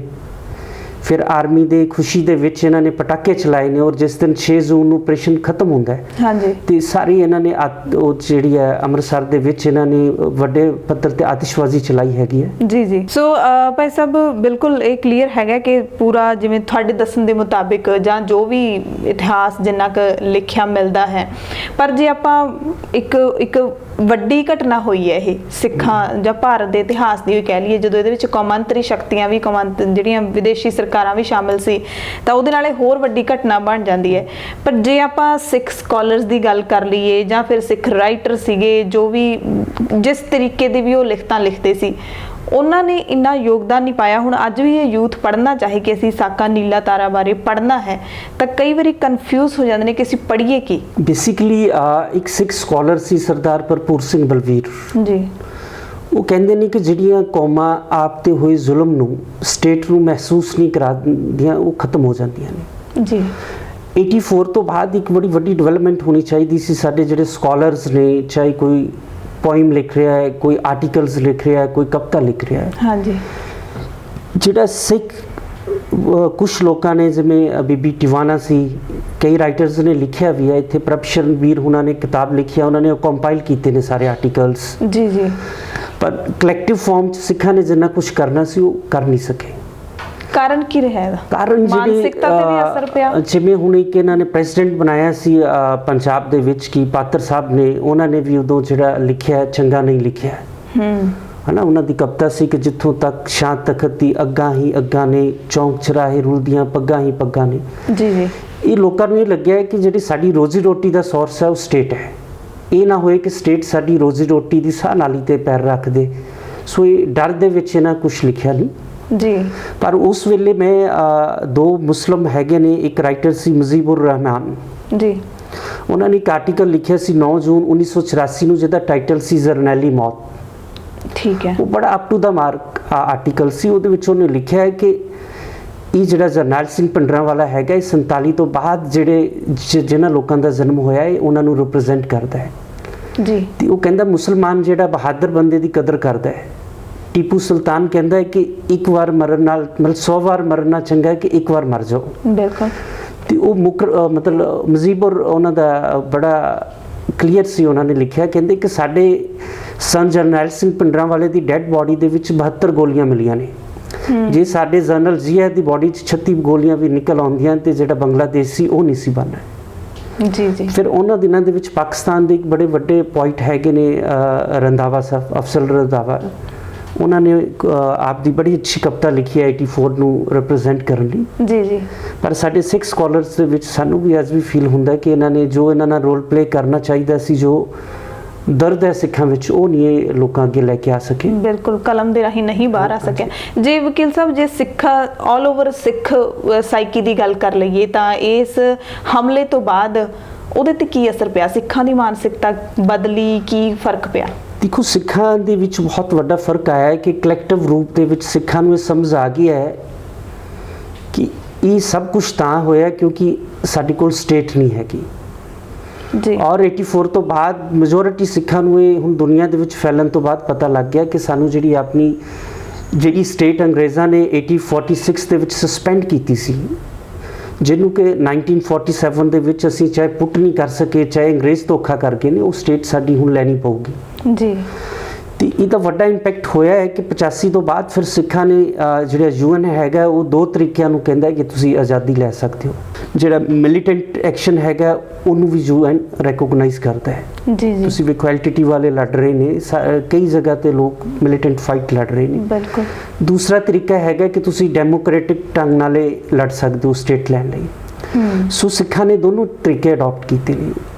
ਫਿਰ ਆਰਮੀ ਦੇ ਖੁਸ਼ੀ ਦੇ ਵਿੱਚ ਇਹਨਾਂ ਨੇ ਪਟਾਕੇ ਚਲਾਏ ਨੇ, ਔਰ ਜਿਸ ਦਿਨ 6 ਜੂਨ ਨੂੰ ਆਪਰੇਸ਼ਨ ਖਤਮ ਹੁੰਦਾ ਹੈ, ਹਾਂਜੀ, ਤੇ ਸਾਰੀ ਇਹਨਾਂ ਨੇ ਉਹ ਜਿਹੜੀ ਹੈ ਅੰਮ੍ਰਿਤਸਰ ਦੇ ਵਿੱਚ ਇਹਨਾਂ ਨੇ ਵੱਡੇ ਪੱਧਰ ਤੇ ਆਤਿਸ਼ਬਾਜ਼ੀ ਚਲਾਈ ਹੈਗੀ ਹੈ। ਜੀ ਜੀ। ਸੋ ਭਾਈ ਸਾਹਿਬ, ਬਿਲਕੁਲ ਇਹ ਕਲੀਅਰ ਹੈਗਾ ਕਿ ਪੂਰਾ ਜਿਵੇਂ ਤੁਹਾਡੇ ਦੱਸਣ ਦੇ ਮੁਤਾਬਿਕ ਜਾਂ ਜੋ ਵੀ ਇਤਿਹਾਸ ਜਿੰਨਾ ਕੁ ਲਿਖਿਆ ਮਿਲਦਾ ਹੈ, ਪਰ ਜੇ ਆਪਾਂ ਇੱਕ ਵੱਡੀ ਘਟਨਾ ਹੋਈ ਹੈ ਇਹ ਸਿੱਖਾਂ ਜਾਂ ਭਾਰਤ ਦੇ ਇਤਿਹਾਸ ਦੀ ਵੀ ਕਹਿ ਲਈਏ, ਜਦੋਂ ਇਹਦੇ ਵਿੱਚ ਕੌਮਾਂਤਰੀ ਸ਼ਕਤੀਆਂ ਵੀ, ਜਿਹੜੀਆਂ ਵਿਦੇਸ਼ੀ ਸਰਕਾਰਾਂ ਵੀ ਸ਼ਾਮਿਲ ਸੀ, ਤਾਂ ਉਹਦੇ ਨਾਲ ਇਹ ਹੋਰ ਵੱਡੀ ਘਟਨਾ ਬਣ ਜਾਂਦੀ ਹੈ। ਪਰ ਜੇ ਆਪਾਂ ਸਿੱਖ ਸਕਾਲਰਸ ਦੀ ਗੱਲ ਕਰ ਲਈਏ ਜਾਂ ਫਿਰ ਸਿੱਖ ਰਾਈਟਰ ਸੀਗੇ, ਜੋ ਵੀ ਜਿਸ ਤਰੀਕੇ ਦੀ ਵੀ ਉਹ ਲਿਖਤਾਂ ਲਿਖਦੇ ਸੀ, ਉਹਨਾਂ ਨੇ ਇੰਨਾ ਯੋਗਦਾਨ ਨਹੀਂ ਪਾਇਆ। ਹੁਣ ਅੱਜ ਵੀ ਇਹ ਯੂਥ ਪੜ੍ਹਨਾ ਚਾਹੇ ਕਿ ਅਸੀਂ ਸਾਕਾ ਨੀਲਾ ਤਾਰਾ ਬਾਰੇ ਪੜ੍ਹਨਾ ਹੈ, ਤਾਂ ਕਈ ਵਾਰੀ ਕਨਫਿਊਜ਼ ਹੋ ਜਾਂਦੇ ਨੇ ਕਿ ਅਸੀਂ ਪੜ੍ਹੀਏ ਕੀ। ਬੇਸਿਕਲੀ ਇੱਕ ਸਿੱਖ ਸਕਾਲਰ ਸੀ ਸਰਦਾਰ ਭਰਪੂਰ ਸਿੰਘ ਬਲਵੀਰ ਜੀ। ਉਹ ਕਹਿੰਦੇ ਨੇ ਕਿ ਜਿਹੜੀਆਂ ਕੌਮਾਂ ਆਪ ਤੇ ਹੋਏ ਜ਼ੁਲਮ ਨੂੰ ਸਟੇਟ ਨੂੰ ਮਹਿਸੂਸ ਨਹੀਂ ਕਰਾਉਂਦੀਆਂ, ਉਹ ਖਤਮ ਹੋ ਜਾਂਦੀਆਂ ਨੇ। ਜੀ। 84 ਤੋਂ ਬਾਅਦ ਇੱਕ ਬੜੀ ਵੱਡੀ ਡਿਵੈਲਪਮੈਂਟ ਹੋਣੀ ਚਾਹੀਦੀ ਸੀ। ਸਾਡੇ ਜਿਹੜੇ ਸਕਾਲਰਸ ਨੇ, ਚਾਹੇ ਕੋਈ ਪੋਇਮ ਲਿਖ ਰਿਹਾ ਹੈ, ਕੋਈ ਆਰਟੀਕਲਸ ਲਿਖ ਰਿਹਾ ਹੈ, ਕੋਈ ਕਵਿਤਾ ਲਿਖ ਰਿਹਾ ਹੈ, ਹਾਂਜੀ, ਜਿਹੜਾ ਸਿੱਖ ਕੁਛ ਲੋਕਾਂ ਨੇ, ਜਿਵੇਂ ਬੀਬੀ ਟਿਵਾਣਾ ਸੀ, ਕਈ ਰਾਈਟਰਸ ਨੇ ਲਿਖਿਆ ਵੀ ਹੈ। ਇੱਥੇ ਪ੍ਰਭਸ਼ਰਨ ਵੀਰ ਉਹਨਾਂ ਨੇ ਕਿਤਾਬ ਲਿਖੀ, ਉਹਨਾਂ ਨੇ ਉਹ ਕੰਪਾਈਲ ਕੀਤੇ ਨੇ ਸਾਰੇ ਆਰਟੀਕਲਸ। ਜੀ ਜੀ। ਪਰ ਕਲੈਕਟਿਵ ਫਾਰਮ 'ਚ ਸਿੱਖਾਂ ਨੇ ਜਿੰਨਾ ਕੁਛ ਕਰਨਾ ਸੀ ਉਹ ਕਰ ਨਹੀਂ ਸਕੇ। ਕਾਰਨ ਕੀ ਰਿਹਾ ਇਹਦਾ? ਕਾਰਨ ਮਾਨਸਿਕਤਾ ਤੇ ਵੀ ਅਸਰ ਪਿਆ। ਜਿਵੇਂ ਹੁਣ ਇੱਕ ਇਹਨਾਂ ਨੇ ਪ੍ਰੈਜ਼ੀਡੈਂਟ ਬਣਾਇਆ ਸੀ ਪੰਜਾਬ ਦੇ ਵਿੱਚ, ਕੀ ਪਾਤਰ ਸਾਹਿਬ ਨੇ, ਉਹਨਾਂ ਨੇ ਵੀ ਉਦੋਂ ਜਿਹੜਾ ਲਿਖਿਆ ਚੰਗਾ ਨਹੀਂ ਲਿਖਿਆ। ਹਨਾ, ਉਹਨਾਂ ਦੀ ਕਵਿਤਾ ਸੀ ਕਿ ਜਿੱਥੋਂ ਤੱਕ ਸ਼ਾਂ ਤਖਤ ਦੀ ਅੱਗਾਂ ਹੀ ਅੱਗਾਂ ਨੇ, ਚੌਂਕ ਚਰਾਹੇ ਰੁਲਦੀਆਂ ਪੱਗਾਂ ਹੀ ਪੱਗਾਂ ਨੇ। ਜੀ ਜੀ। ਇਹ ਲੋਕਾਂ ਨੂੰ ਇਹ ਲੱਗਿਆ ਕਿ ਜਿਹੜੀ ਸਾਡੀ ਰੋਜ਼ੀ ਰੋਟੀ ਦਾ ਸੋਰਸ ਹੈ ਉਹ ਸਟੇਟ ਹੈ। ਇਹ ਨਾ ਹੋਏ ਕਿ ਸਟੇਟ ਸਾਡੀ ਰੋਜ਼ੀ ਰੋਟੀ ਦੀ ਸਾਹ ਨਾਲੀ ਤੇ ਪੈਰ ਰੱਖ ਦੇ। ਸੋ ਇਹ ਡਰ ਦੇ ਵਿੱਚ ਇਹਨਾਂ ਕੁਛ ਲਿਖਿਆ ਨਹੀਂ। ਜੀ। ਪਰ ਉਸ ਵੇਲੇ ਮੈਂ ਦੋ ਮੁਸਲਿਮ ਹੈਗੇ ਨੇ, ਇੱਕ ਰਾਈਟਰ ਸੀ ਮੁਜੀਬੁਰ ਰਹਿਮਾਨ ਜੀ, ਉਹਨਾਂ ਨੇ ਇੱਕ ਆਰਟੀਕਲ ਲਿਖਿਆ ਸੀ 9 ਜੂਨ 1984 ਨੂੰ, ਜਿਹਦਾ ਟਾਈਟਲ ਸੀ ਜਰਨੈਲੀ ਮੌਤ। ਠੀਕ ਹੈ। ਉਹ ਬੜਾ up to the mark article ਸੀ। ਉਹਦੇ ਵਿੱਚ ਉਹਨੇ ਲਿਖਿਆ ਹੈ ਕਿ ਇਹ ਜਿਹੜਾ ਜਰਨੈਲ ਸਿੰਘ ਭਿੰਡਰਾਂਵਾਲਾ ਹੈਗਾ, ਇਹ 47 ਤੋਂ ਬਾਅਦ ਜਿਹਨਾਂ ਲੋਕਾਂ ਦਾ ਜਨਮ ਹੋਇਆ ਹੈ, ਉਹਨਾਂ ਨੂੰ ਰਿਪਰੈਜ਼ੈਂਟ ਕਰਦਾ ਹੈ। ਜੀ। ਤੇ ਉਹ ਕਹਿੰਦਾ ਮੁਸਲਮਾਨ ਜਿਹੜਾ ਬਹਾਦਰ ਬੰਦੇ ਦੀ ਕਦਰ ਕਰਦਾ ਹੈ। ਟੀਪੂ ਸੁਲਤਾਨ ਕਹਿੰਦਾ ਹੈ ਕਿ ਇੱਕ ਵਾਰ ਮਰਨ ਨਾਲ, ਮਤਲਬ 100 ਵਾਰ ਮਰਨਾ ਚੰਗਾ ਹੈ ਕਿ ਇੱਕ ਵਾਰ ਮਰ ਜਾਓ। ਬਿਲਕੁਲ। ਤੇ ਉਹ ਮਤਲਬ ਮੁਜੀਬੁਰ ਉਹਨਾਂ ਦਾ ਬੜਾ ਕਲੀਅਰ ਸੀ। ਉਹਨਾਂ ਨੇ ਲਿਖਿਆ, ਕਹਿੰਦੇ ਕਿ ਸਾਡੇ ਸੰਤ ਜਰਨੈਲ ਸਿੰਘ ਭਿੰਡਰਾਂਵਾਲੇ ਦੀ ਡੈਡ ਬੋਡੀ ਦੇ ਵਿੱਚ 72 ਗੋਲੀਆਂ ਮਿਲੀਆਂ ਨੇ। ਜੇ ਸਾਡੇ ਜਨਰਲ ਜ਼ੀਆ ਦੀ ਬੋਡੀ 'ਚ 36 ਗੋਲੀਆਂ ਵੀ ਨਿਕਲ ਆਉਂਦੀਆਂ ਤੇ ਜਿਹੜਾ ਬੰਗਲਾਦੇਸ਼ ਸੀ ਉਹ ਨਹੀਂ ਸੀ ਬਣਨਾ। ਜੀ ਜੀ। ਫਿਰ ਉਹਨਾਂ ਦਿਨਾਂ ਦੇ ਵਿੱਚ ਪਾਕਿਸਤਾਨ ਦੇ ਇੱਕ ਬੜੇ ਵੱਡੇ ਪੁਆਇਟ ਹੈਗੇ ਨੇ, ਰੰਧਾਵਾ ਸਾਹਿਬ, ਅਫਜ਼ਲ ਰੰਧਾਵਾ, ਉਹਨਾਂ ਨੇ ਆਪ ਦੀ ਬੜੀ ਅੱਛੀ ਕਵਿਤਾ ਲਿਖੀ ਹੈ 84 ਨੂੰ ਰਿਪਰੈਜ਼ੈਂਟ ਕਰਨ ਲਈ। ਜੀ ਜੀ। ਪਰ ਸਾਡੇ ਸਿੱਖ ਸਕਾਲਰਸ ਦੇ ਵਿੱਚ ਸਾਨੂੰ ਵੀ ਅੱਜ ਵੀ ਫੀਲ ਹੁੰਦਾ ਕਿ ਇਹਨਾਂ ਨੇ ਜੋ ਇਹਨਾਂ ਨਾਲ ਰੋਲ ਪਲੇ ਕਰਨਾ ਚਾਹੀਦਾ ਸੀ, ਜੋ ਦਰਦ ਹੈ ਸਿੱਖਾਂ ਵਿੱਚ, ਉਹ ਨਹੀਂ ਇਹ ਲੋਕਾਂ ਅੱਗੇ ਲੈ ਕੇ ਆ ਸਕੇ। ਬਿਲਕੁਲ, ਕਲਮ ਦੇ ਰਾਹੀਂ ਨਹੀਂ ਬਾਹਰ ਆ ਸਕਿਆ। ਜੇ ਵਕੀਲ ਸਾਹਿਬ, ਜੇ ਸਿੱਖ ਆਲ ਓਵਰ ਸਿੱਖ ਸਾਈਕੀ ਦੀ ਗੱਲ ਕਰ ਲਈਏ ਤਾਂ ਇਸ ਹਮਲੇ ਤੋਂ ਬਾਅਦ ਉਹਦੇ ਤੇ ਕੀ ਅਸਰ ਪਿਆ, ਸਿੱਖਾਂ ਦੀ ਮਾਨਸਿਕਤਾ ਬਦਲੀ, ਕੀ ਫਰਕ ਪਿਆ? ਦੇਖੋ, ਸਿੱਖਾਂ ਦੇ ਵਿੱਚ ਬਹੁਤ ਵੱਡਾ ਫਰਕ ਆਇਆ ਹੈ ਕਿ ਕਲੈਕਟਿਵ ਰੂਪ ਦੇ ਵਿੱਚ ਸਿੱਖਾਂ ਨੂੰ ਇਹ ਸਮਝ ਆ ਗਈ ਹੈ ਕਿ ਇਹ ਸਭ ਕੁਝ ਤਾਂ ਹੋਇਆ ਕਿਉਂਕਿ ਸਾਡੇ ਕੋਲ ਸਟੇਟ ਨਹੀਂ ਹੈਗੀ ਜੀ। ਔਰ 84 ਤੋਂ ਬਾਅਦ ਮੈਜੋਰਿਟੀ ਸਿੱਖਾਂ ਨੂੰ ਇਹ ਹੁਣ ਦੁਨੀਆ ਦੇ ਵਿੱਚ ਫੈਲਣ ਤੋਂ ਬਾਅਦ ਪਤਾ ਲੱਗ ਗਿਆ ਕਿ ਸਾਨੂੰ ਜਿਹੜੀ ਆਪਣੀ ਜਿਹੜੀ ਸਟੇਟ ਅੰਗਰੇਜ਼ਾਂ ਨੇ 1846 ਦੇ ਵਿੱਚ ਸਸਪੈਂਡ ਕੀਤੀ ਸੀ, ਜਿਹਨੂੰ ਕਿ 1947 ਦੇ ਵਿੱਚ ਅਸੀਂ ਚਾਹੇ ਪੁੱਟ ਨਹੀਂ ਕਰ ਸਕੇ, ਚਾਹੇ ਅੰਗਰੇਜ਼ ਧੋਖਾ ਕਰਕੇ ਨੇ, ਉਹ ਸਟੇਟ ਸਾਡੀ ਹੁਣ ਲੈਣੀ ਪਊਗੀ ਜੀ। ਤੇ ਇਹਦਾ ਵੱਡਾ ਇੰਪੈਕਟ ਹੋਇਆ ਹੈ ਕਿ 85 ਤੋਂ ਬਾਅਦ ਫਿਰ ਸਿੱਖਾਂ ਨੇ ਜਿਹੜਾ ਯੂਐਨ ਹੈਗਾ ਉਹ ਦੋ ਤਰੀਕਿਆਂ ਨੂੰ ਕਹਿੰਦਾ ਕਿ ਤੁਸੀਂ ਆਜ਼ਾਦੀ ਲੈ ਸਕਦੇ ਹੋ। ਜਿਹੜਾ ਮਿਲੀਟੈਂਟ ਐਕਸ਼ਨ ਹੈਗਾ ਉਹਨੂੰ ਵੀ ਯੂਐਨ ਰੈਕੋਗਨਾਈਜ਼ ਕਰਦਾ ਹੈ। ਜੀ ਜੀ। ਤੁਸੀਂ ਵੇਖੋ ਐਲਟੀਟੀ ਵਾਲੇ ਲੜ ਰਹੇ ਨੇ, ਕਈ ਜਗ੍ਹਾ ਤੇ ਲੋਕ ਮਿਲੀਟੈਂਟ ਫਾਈਟ ਲੜ ਰਹੇ ਨੇ। ਬਿਲਕੁਲ। ਦੂਸਰਾ ਤਰੀਕਾ ਹੈਗਾ ਕਿ ਤੁਸੀਂ ਡੈਮੋਕ੍ਰੈਟਿਕ ਢੰਗ ਨਾਲੇ ਲੜ ਸਕਦੇ ਹੋ ਸਟੇਟ ਲੈਣ ਲਈ। ਸੋ ਸਿੱਖਾਂ ਨੇ ਦੋਨੋਂ ਤਰੀਕੇ ਅਡਾਪਟ ਕੀਤੇ ਨੇ।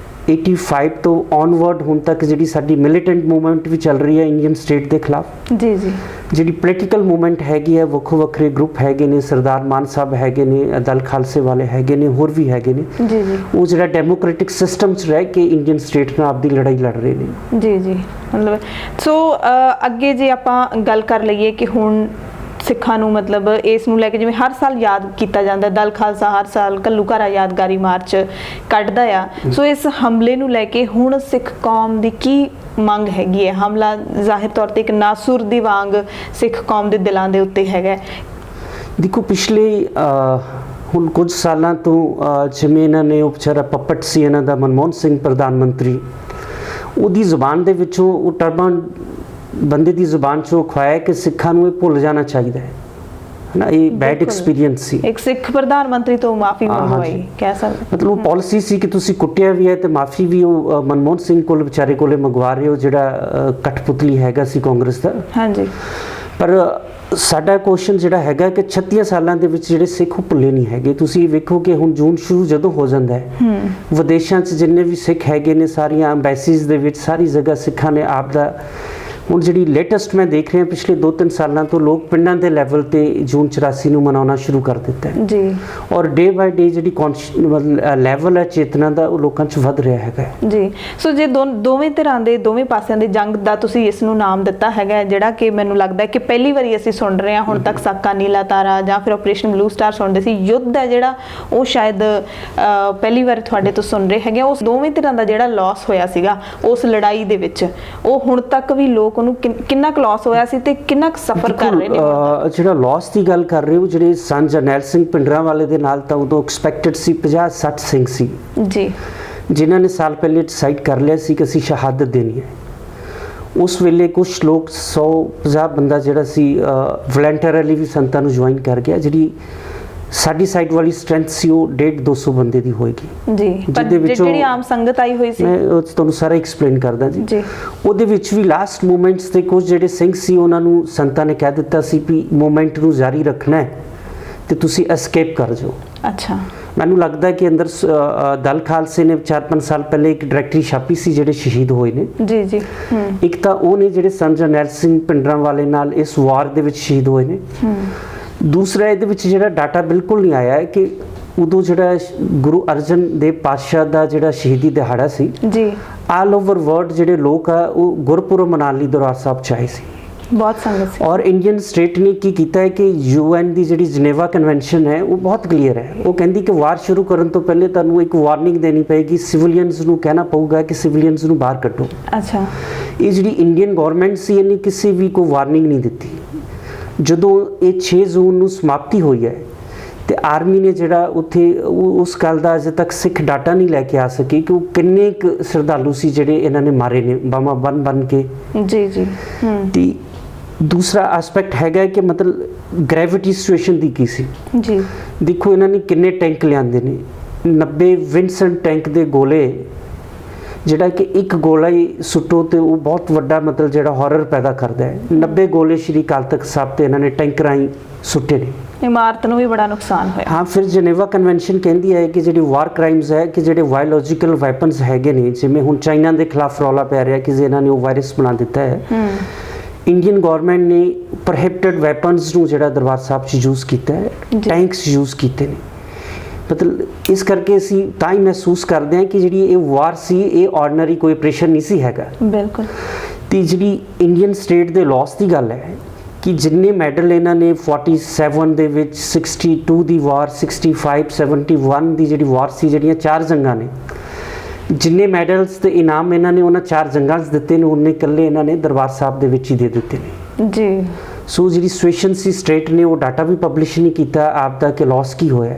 85 ਤੋਂ ਔਨਵਰਡ ਹੁਣ ਤੱਕ ਜਿਹੜੀ ਸਾਡੀ ਮਿਲੀਟੈਂਟ ਮੂਵਮੈਂਟ ਵੀ ਚੱਲ ਰਹੀ ਹੈ ਇੰਡੀਅਨ ਸਟੇਟ ਦੇ ਖਿਲਾਫ। ਜੀ ਜੀ। ਜਿਹੜੀ ਪੋਲੀਟੀਕਲ ਮੂਵਮੈਂਟ ਹੈਗੀ ਹੈ, ਵੱਖੋ ਵੱਖਰੇ ਗਰੁੱਪ ਹੈਗੇ ਨੇ, ਸਰਦਾਰ ਮਾਨ ਸਾਹਿਬ ਹੈਗੇ ਨੇ, ਦਲ ਖਾਲਸੇ ਵਾਲੇ ਹੈਗੇ ਨੇ, ਹੋਰ ਵੀ ਹੈਗੇ ਨੇ। ਜੀ ਜੀ। ਉਹ ਜਿਹੜਾ ਡੈਮੋਕ੍ਰੈਟਿਕ ਸਿਸਟਮ 'ਚ ਰਹਿ ਕੇ ਇੰਡੀਅਨ ਸਟੇਟ ਨਾਲ ਆਪਦੀ ਲੜਾਈ ਲੜ ਰਹੇ ਨੇ। ਜੀ ਜੀ। ਮਤਲਬ ਸੋ ਅੱਗੇ ਜੇ ਆਪਾਂ ਗੱਲ ਕਰ ਲਈਏ ਕਿ ਹੁਣ ਸਿੱਖਾਂ ਨੂੰ ਮਤਲਬ ਇਸ ਨੂੰ ਲੈ ਕੇ ਜਿਵੇਂ ਹਰ ਸਾਲ ਯਾਦ ਕੀਤਾ ਜਾਂਦਾ, ਦਲ ਖਾਲਸਾ ਹਰ ਸਾਲ ਘੱਲੂਘਾਰਾ ਯਾਦਗਾਰੀ ਮਾਰਚ ਕੱਢਦਾ ਆ, ਸੋ ਇਸ ਹਮਲੇ ਨੂੰ ਲੈ ਕੇ ਹੁਣ ਸਿੱਖ ਕੌਮ ਦੀ ਕੀ ਮੰਗ ਹੈਗੀ ਹੈ? ਹਮਲਾ ਜ਼ਾਹਿਰ ਤੌਰ ਤੇ ਇੱਕ ਨਾਸੁਰ ਦੀ ਵਾਂਗ ਸਿੱਖ ਕੌਮ ਦੇ ਦਿਲਾਂ ਦੇ ਉੱਤੇ ਹੈਗਾ। ਦੇਖੋ, ਪਿਛਲੇ ਹੁਣ ਕੁਝ ਸਾਲਾਂ ਤੋਂ ਜਿਵੇਂ ਇਹਨਾਂ ਨੇ ਉਪਚਾਰਾ ਪਪਟ ਸੀ ਇਹਨਾਂ ਦਾ ਮਨਮੋਹਨ ਸਿੰਘ ਪ੍ਰਧਾਨ ਮੰਤਰੀ, ਉਹਦੀ ਜ਼ੁਬਾਨ ਦੇ ਵਿੱਚੋਂ ਉਹ ਟਰਬਨ ਬੰਦੇ ਦੀ ਜ਼ੁਬਾਨ 'ਚੋਂ ਖਵਾਇਆ ਕਿ ਸਿੱਖਾਂ ਨੂੰ ਇਹ ਭੁੱਲ ਜਾਣਾ ਚਾਹੀਦਾ ਹੈ ਨਾ। ਇਹ ਬੈਡ ਐਕਸਪੀਰੀਅੰਸ ਸੀ। ਇੱਕ ਸਿੱਖ ਪ੍ਰਧਾਨ ਮੰਤਰੀ ਤੋਂ ਮਾਫੀ ਮੰਗਵਾਈ, ਕਹਿ ਸਕਦੇ ਮਤਲਬ ਉਹ ਪਾਲਿਸੀ ਸੀ ਕਿ ਤੁਸੀਂ ਕੁੱਟਿਆ ਵੀ ਹੈ ਤੇ ਮਾਫੀ ਵੀ ਉਹ ਮਨਮੋਹਨ ਸਿੰਘ ਕੋਲ ਵਿਚਾਰੇ ਕੋਲੇ ਮੰਗਵਾ ਰਹੇ ਹੋ, ਜਿਹੜਾ ਕਠਪੁਤਲੀ ਹੈਗਾ ਸੀ ਕਾਂਗਰਸ ਦਾ। ਹਾਂਜੀ। ਪਰ ਸਾਡਾ ਕੁਐਸਚਨ ਜਿਹੜਾ ਹੈਗਾ ਕਿ 36 ਸਾਲਾਂ ਦੇ ਵਿੱਚ ਜਿਹੜੇ ਸਿੱਖ ਭੁੱਲੇ ਨਹੀਂ ਹੈਗੇ। ਤੁਸੀਂ ਵੇਖੋ ਕਿ ਹੁਣ ਜੂਨ ਸ਼ੁਰੂ ਜਦੋਂ ਹੋ ਜਾਂਦਾ ਹੈ, ਵਿਦੇਸ਼ਾਂ 'ਚ ਜਿੰਨੇ ਵੀ ਸਿੱਖ ਹੈਗੇ ਨੇ, ਸਾਰੀਆਂ ਐਮਬੈਸੀਜ਼ ਦੇ ਵਿੱਚ ਸਾਰੀ ਜਗ੍ਹਾ ਸਿੱਖਾਂ ਨੇ ਆਪ ਦਾ ਹੁਣ ਜਿਹੜੀ ਲੇਟੈਸਟ ਮੈਂ ਦੇਖ ਰਿਹਾ ਪਿਛਲੇ 2-3 ਸਾਲਾਂ ਤੋਂ ਲੋਕ ਪਿੰਡਾਂ ਦੇ ਲੈਵਲ ਤੇ ਜੂਨ 84 ਨੂੰ ਮਨਾਉਣਾ ਸ਼ੁਰੂ ਕਰ ਦਿੱਤਾ ਹੈ ਜੀ। ਔਰ ਡੇ ਬਾਈ ਡੇ ਜਿਹੜੀ ਲੈਵਲ ਹੈ ਚੇਤਨਾ ਦਾ ਉਹ ਲੋਕਾਂ 'ਚ ਵੱਧ ਰਿਹਾ ਹੈਗਾ ਜੀ। ਸੋ ਜੇ ਦੋਵੇਂ ਧਿਰਾਂ ਦੇ ਦੋਵੇਂ ਪਾਸਿਆਂ ਦੇ ਜੰਗ ਦਾ ਤੁਸੀਂ ਇਸ ਨੂੰ ਨਾਮ ਦਿੱਤਾ ਹੈਗਾ, ਜਿਹੜਾ ਕਿ ਮੈਨੂੰ ਲੱਗਦਾ ਕਿ ਪਹਿਲੀ ਵਾਰੀ ਅਸੀਂ ਸੁਣ ਰਹੇ ਹਾਂ। ਹੁਣ ਤੱਕ ਸਾਕਾ ਨੀਲਾ ਤਾਰਾ ਜਾਂ ਫਿਰ ਆਪਰੇਸ਼ਨ ਬਲੂ ਸਟਾਰ ਸੁਣਦੇ ਸੀ। ਯੁੱਧ ਹੈ ਜਿਹੜਾ ਉਹ ਸ਼ਾਇਦ ਪਹਿਲੀ ਵਾਰ ਤੁਹਾਡੇ ਤੋਂ ਸੁਣ ਰਹੇ ਹੈਗੇ। ਉਸ ਦੋਵੇਂ ਧਿਰਾਂ ਦਾ ਜਿਹੜਾ ਲਾਸ ਹੋਇਆ ਸੀਗਾ ਉਸ ਲੜਾਈ ਦੇ ਵਿੱਚ, ਉਹ ਹੁਣ ਤੱਕ ਵੀ ਲੋਕ ਉਹਨੂੰ ਕਿੰਨਾ ਕੁ ਲਾਸ ਹੋਇਆ ਸੀ ਤੇ ਕਿੰਨਾ ਕੁ ਸਫਰ ਕਰ ਰਹੇ ਨੇ? ਜਿਹੜਾ ਲਾਸ ਦੀ ਗੱਲ ਕਰ ਰਹੇ ਹੋ, ਜਿਹੜੇ ਸਨ ਜਰਨੈਲ ਸਿੰਘ ਪਿੰਡਰਾਂ ਵਾਲੇ ਦੇ ਨਾਲ ਤਾਂ ਉਦੋਂ ਐਕਸਪੈਕਟਡ ਸੀ 50-60 ਸਿੰਘ ਸੀ ਜੀ, ਜਿਨ੍ਹਾਂ ਨੇ ਸਾਲ ਪਹਿਲੇ ਡਿਸਾਈਡ ਕਰ ਲਿਆ ਸੀ ਕਿ ਅਸੀਂ ਸ਼ਹਾਦਤ ਦੇਣੀ ਹੈ। ਉਸ ਵੇਲੇ ਕੁਝ ਲੋਕ 150 ਬੰਦਾ ਜਿਹੜਾ ਸੀ ਵਲੰਟੀਅਰਲੀ ਵੀ ਸੰਤਾਂ ਨੂੰ ਜੁਆਇਨ ਕਰ ਗਿਆ। ਜਿਹੜੀ ਸਾਡੀ ਸਾਈਡ ਵਾਲੀ ਸਟਰੈਂਥ ਸੀ ਉਹ 150-200 ਬੰਦੇ ਦੀ ਹੋਏਗੀ ਜੀ। ਪਰ ਜਿਹੜੀ ਆਮ ਸੰਗਤ ਆਈ ਹੋਈ ਸੀ, ਮੈਂ ਤੁਹਾਨੂੰ ਸਾਰਾ ਐਕਸਪਲੇਨ ਕਰਦਾ ਜੀ। ਉਹਦੇ ਵਿੱਚ ਵੀ ਲਾਸਟ ਮੂਮੈਂਟਸ ਤੇ ਕੁਝ ਜਿਹੜੇ ਸਿੰਘ ਸੀ ਉਹਨਾਂ ਨੂੰ ਸੰਤਾਂ ਨੇ ਕਹਿ ਦਿੱਤਾ ਸੀ ਵੀ ਮੂਵਮੈਂਟ ਨੂੰ ਜਾਰੀ ਰੱਖਣਾ ਹੈ ਤੇ ਤੁਸੀਂ ਐਸਕੇਪ ਕਰ ਜਾਓ। ਅੱਛਾ। ਮੈਨੂੰ ਲੱਗਦਾ ਕਿ ਅੰਦਰ ਦਲ ਖਾਲਸੇ ਨੇ 4-5 ਸਾਲ ਪਹਿਲੇ ਇੱਕ ਡਾਇਰੈਕਟਰੀ ਛਾਪੀ ਸੀ ਜਿਹੜੇ ਸ਼ਹੀਦ ਹੋਏ ਨੇ। ਜੀ ਜੀ। ਇੱਕ ਤਾਂ ਉਹ ਨੇ ਜਿਹੜੇ ਸਨ ਜਰਨੈਲ ਸਿੰਘ ਪਿੰਡਰਾਂ ਵਾਲੇ ਨਾਲ ਇਸ ਵਾਰ ਦੇ ਵਿੱਚ ਸ਼ਹੀਦ ਹੋਏ ਨੇ। ਦੂਸਰਾ ਇਹਦੇ ਵਿੱਚ ਜਿਹੜਾ ਡਾਟਾ ਬਿਲਕੁਲ ਨਹੀਂ ਆਇਆ ਹੈ ਕਿ ਉਦੋਂ ਜਿਹੜਾ ਗੁਰੂ ਅਰਜਨ ਦੇਵ ਪਾਤਸ਼ਾਹ ਦਾ ਜਿਹੜਾ ਸ਼ਹੀਦੀ ਦਿਹਾੜਾ ਸੀ ਜੀ, ਆਲ ਓਵਰ ਵਰਲਡ ਜਿਹੜੇ ਲੋਕ ਆ ਉਹ ਗੁਰਪੁਰਬ ਮਨਾਉਣ ਲਈ ਦਰਬਾਰ ਸਾਹਿਬ 'ਚ ਆਏ ਸੀ। ਬਹੁਤ ਸੰਗਤ ਸੀ। ਔਰ ਇੰਡੀਅਨ ਸਟੇਟ ਨੇ ਕੀ ਕੀਤਾ ਹੈ ਕਿ ਯੂਐਨ ਦੀ ਜਿਹੜੀ ਜਨੇਵਾ ਕਨਵੈਨਸ਼ਨ ਹੈ ਉਹ ਬਹੁਤ ਕਲੀਅਰ ਹੈ। ਉਹ ਕਹਿੰਦੀ ਕਿ ਵਾਰ ਸ਼ੁਰੂ ਕਰਨ ਤੋਂ ਪਹਿਲੇ ਤੁਹਾਨੂੰ ਇੱਕ ਵਾਰਨਿੰਗ ਦੇਣੀ ਪਏਗੀ, ਸਿਵਿਲੀਅਨਸ ਨੂੰ ਕਹਿਣਾ ਪਊਗਾ ਕਿ ਸਿਵਿਲੀਅਨਸ ਨੂੰ ਬਾਹਰ ਕੱਢੋ। ਅੱਛਾ। ਇਹ ਜਿਹੜੀ ਇੰਡੀਅਨ ਗਵਰਨਮੈਂਟ ਸੀ ਇਹਨੇ ਕਿਸੇ ਵੀ ਕੋਈ ਵਾਰਨਿੰਗ ਨਹੀਂ ਦਿੱਤੀ। ਜਦੋਂ ਇਹ 6 ਜੂਨ ਨੂੰ ਸਮਾਪਤੀ ਹੋਈ ਹੈ ਤੇ ਆਰਮੀ ਨੇ ਜਿਹੜਾ ਉੱਥੇ ਉਸ ਗੱਲ ਦਾ ਅਜੇ ਤੱਕ ਸਿੱਖ ਡਾਟਾ ਨਹੀਂ ਲੈ ਕੇ ਆ ਸਕੀ ਕਿ ਉਹ ਕਿੰਨੇ ਕੁ ਸ਼ਰਧਾਲੂ ਸੀ ਜਿਹੜੇ ਇਹਨਾਂ ਨੇ ਮਾਰੇ ਨੇ ਬਾਮਾ ਬਨ ਕੇ। ਜੀ ਜੀ। ਤੇ ਦੂਸਰਾ ਐਸਪੈਕਟ ਹੈਗਾ ਕਿ ਮਤਲਬ ਗ੍ਰੈਵਿਟੀ ਸਿਚੁਏਸ਼ਨ ਦੀ ਕੀ ਸੀ ਜੀ। ਦੇਖੋ ਇਹਨਾਂ ਨੇ ਕਿੰਨੇ ਟੈਂਕ ਲਿਆਂਦੇ ਨੇ, 90 ਵਿੰਸਨ ਟੈਂਕ ਦੇ ਗੋਲੇ, ਜਿਹੜਾ ਕਿ ਇੱਕ ਗੋਲਾ ਹੀ ਸੁੱਟੋ ਤੇ ਉਹ ਬਹੁਤ ਵੱਡਾ ਮਤਲਬ ਜਿਹੜਾ ਹਾਰਰ ਪੈਦਾ ਕਰਦਾ ਹੈ। 90 ਗੋਲੇ ਸ਼੍ਰੀ ਅਕਾਲ ਤਖਤ ਸਾਹਿਬ ਤੇ ਇਹਨਾਂ ਨੇ ਟੈਂਕਰਾਂ ਹੀ ਸੁੱਟੇ ਨੇ। ਇਮਾਰਤ ਨੂੰ ਵੀ ਬੜਾ ਨੁਕਸਾਨ ਹੋਇਆ। ਹਾਂ, ਫਿਰ ਜਨੇਵਾ ਕਨਵੈਨਸ਼ਨ ਕਹਿੰਦੀ ਹੈ ਕਿ ਜਿਹੜੀ ਵਾਰ ਕ੍ਰਾਈਮਸ ਹੈ ਕਿ ਜਿਹੜੇ ਬਾਇਓਲੋਜੀਕਲ ਵੈਪਨਸ ਹੈਗੇ ਨੇ, ਜਿਵੇਂ ਹੁਣ ਚਾਈਨਾ ਦੇ ਖਿਲਾਫ ਰੌਲਾ ਪੈ ਰਿਹਾ ਕਿ ਇਹਨਾਂ ਨੇ ਉਹ ਵਾਇਰਸ ਬਣਾ ਦਿੱਤਾ ਹੈ। ਇੰਡੀਅਨ ਗਵਰਨਮੈਂਟ ਨੇ ਪ੍ਰੋਹਿਬਿਟਡ ਵੈਪਨਸ ਨੂੰ ਜਿਹੜਾ ਦਰਬਾਰ ਸਾਹਿਬ 'ਚ ਯੂਜ਼ ਕੀਤਾ ਹੈ, ਟੈਂਕਸ ਯੂਜ਼ ਕੀਤੇ ਨੇ। ਮਤਲਬ ਇਸ ਕਰਕੇ ਅਸੀਂ ਤਾਂ ਹੀ ਮਹਿਸੂਸ ਕਰਦੇ ਹਾਂ ਕਿ ਜਿਹੜੀ ਇਹ ਵਾਰ ਸੀ ਇਹ ਆਰਡੀਨਰੀ ਕੋਈ ਆਪਰੇਸ਼ਨ ਨਹੀਂ ਸੀ ਹੈਗਾ। ਬਿਲਕੁਲ। ਤੇ ਜਿਹੜੀ ਇੰਡੀਅਨ ਸਟੇਟ ਦੇ ਲਾਸ ਦੀ ਗੱਲ ਹੈ ਕਿ ਜਿੰਨੇ ਮੈਡਲ ਇਹਨਾਂ ਨੇ 47 ਦੇ ਵਿੱਚ, 62 ਦੀ ਵਾਰ, 65, 71 ਦੀ ਜਿਹੜੀ ਵਾਰ ਸੀ, ਜਿਹੜੀਆਂ 4 ਜੰਗਾਂ ਨੇ, ਜਿੰਨੇ ਮੈਡਲਸ ਤੇ ਇਨਾਮ ਇਹਨਾਂ ਨੇ ਉਹਨਾਂ 4 ਜੰਗਾਂ 'ਚ ਦਿੱਤੇ ਨੇ, ਉਹਨੇ ਇਕੱਲੇ ਇਹਨਾਂ ਨੇ ਦਰਬਾਰ ਸਾਹਿਬ ਦੇ ਵਿੱਚ ਹੀ ਦੇ ਦਿੱਤੇ ਨੇ ਜੀ। ਸੋ ਜਿਹੜੀ ਸਿਚੁਏਸ਼ਨ ਸੀ ਸਟੇਟ ਨੇ ਉਹ ਡਾਟਾ ਵੀ ਪਬਲਿਸ਼ ਨਹੀਂ ਕੀਤਾ ਆਪ ਦਾ ਕਿ ਲਾਸ ਕੀ ਹੋਇਆ।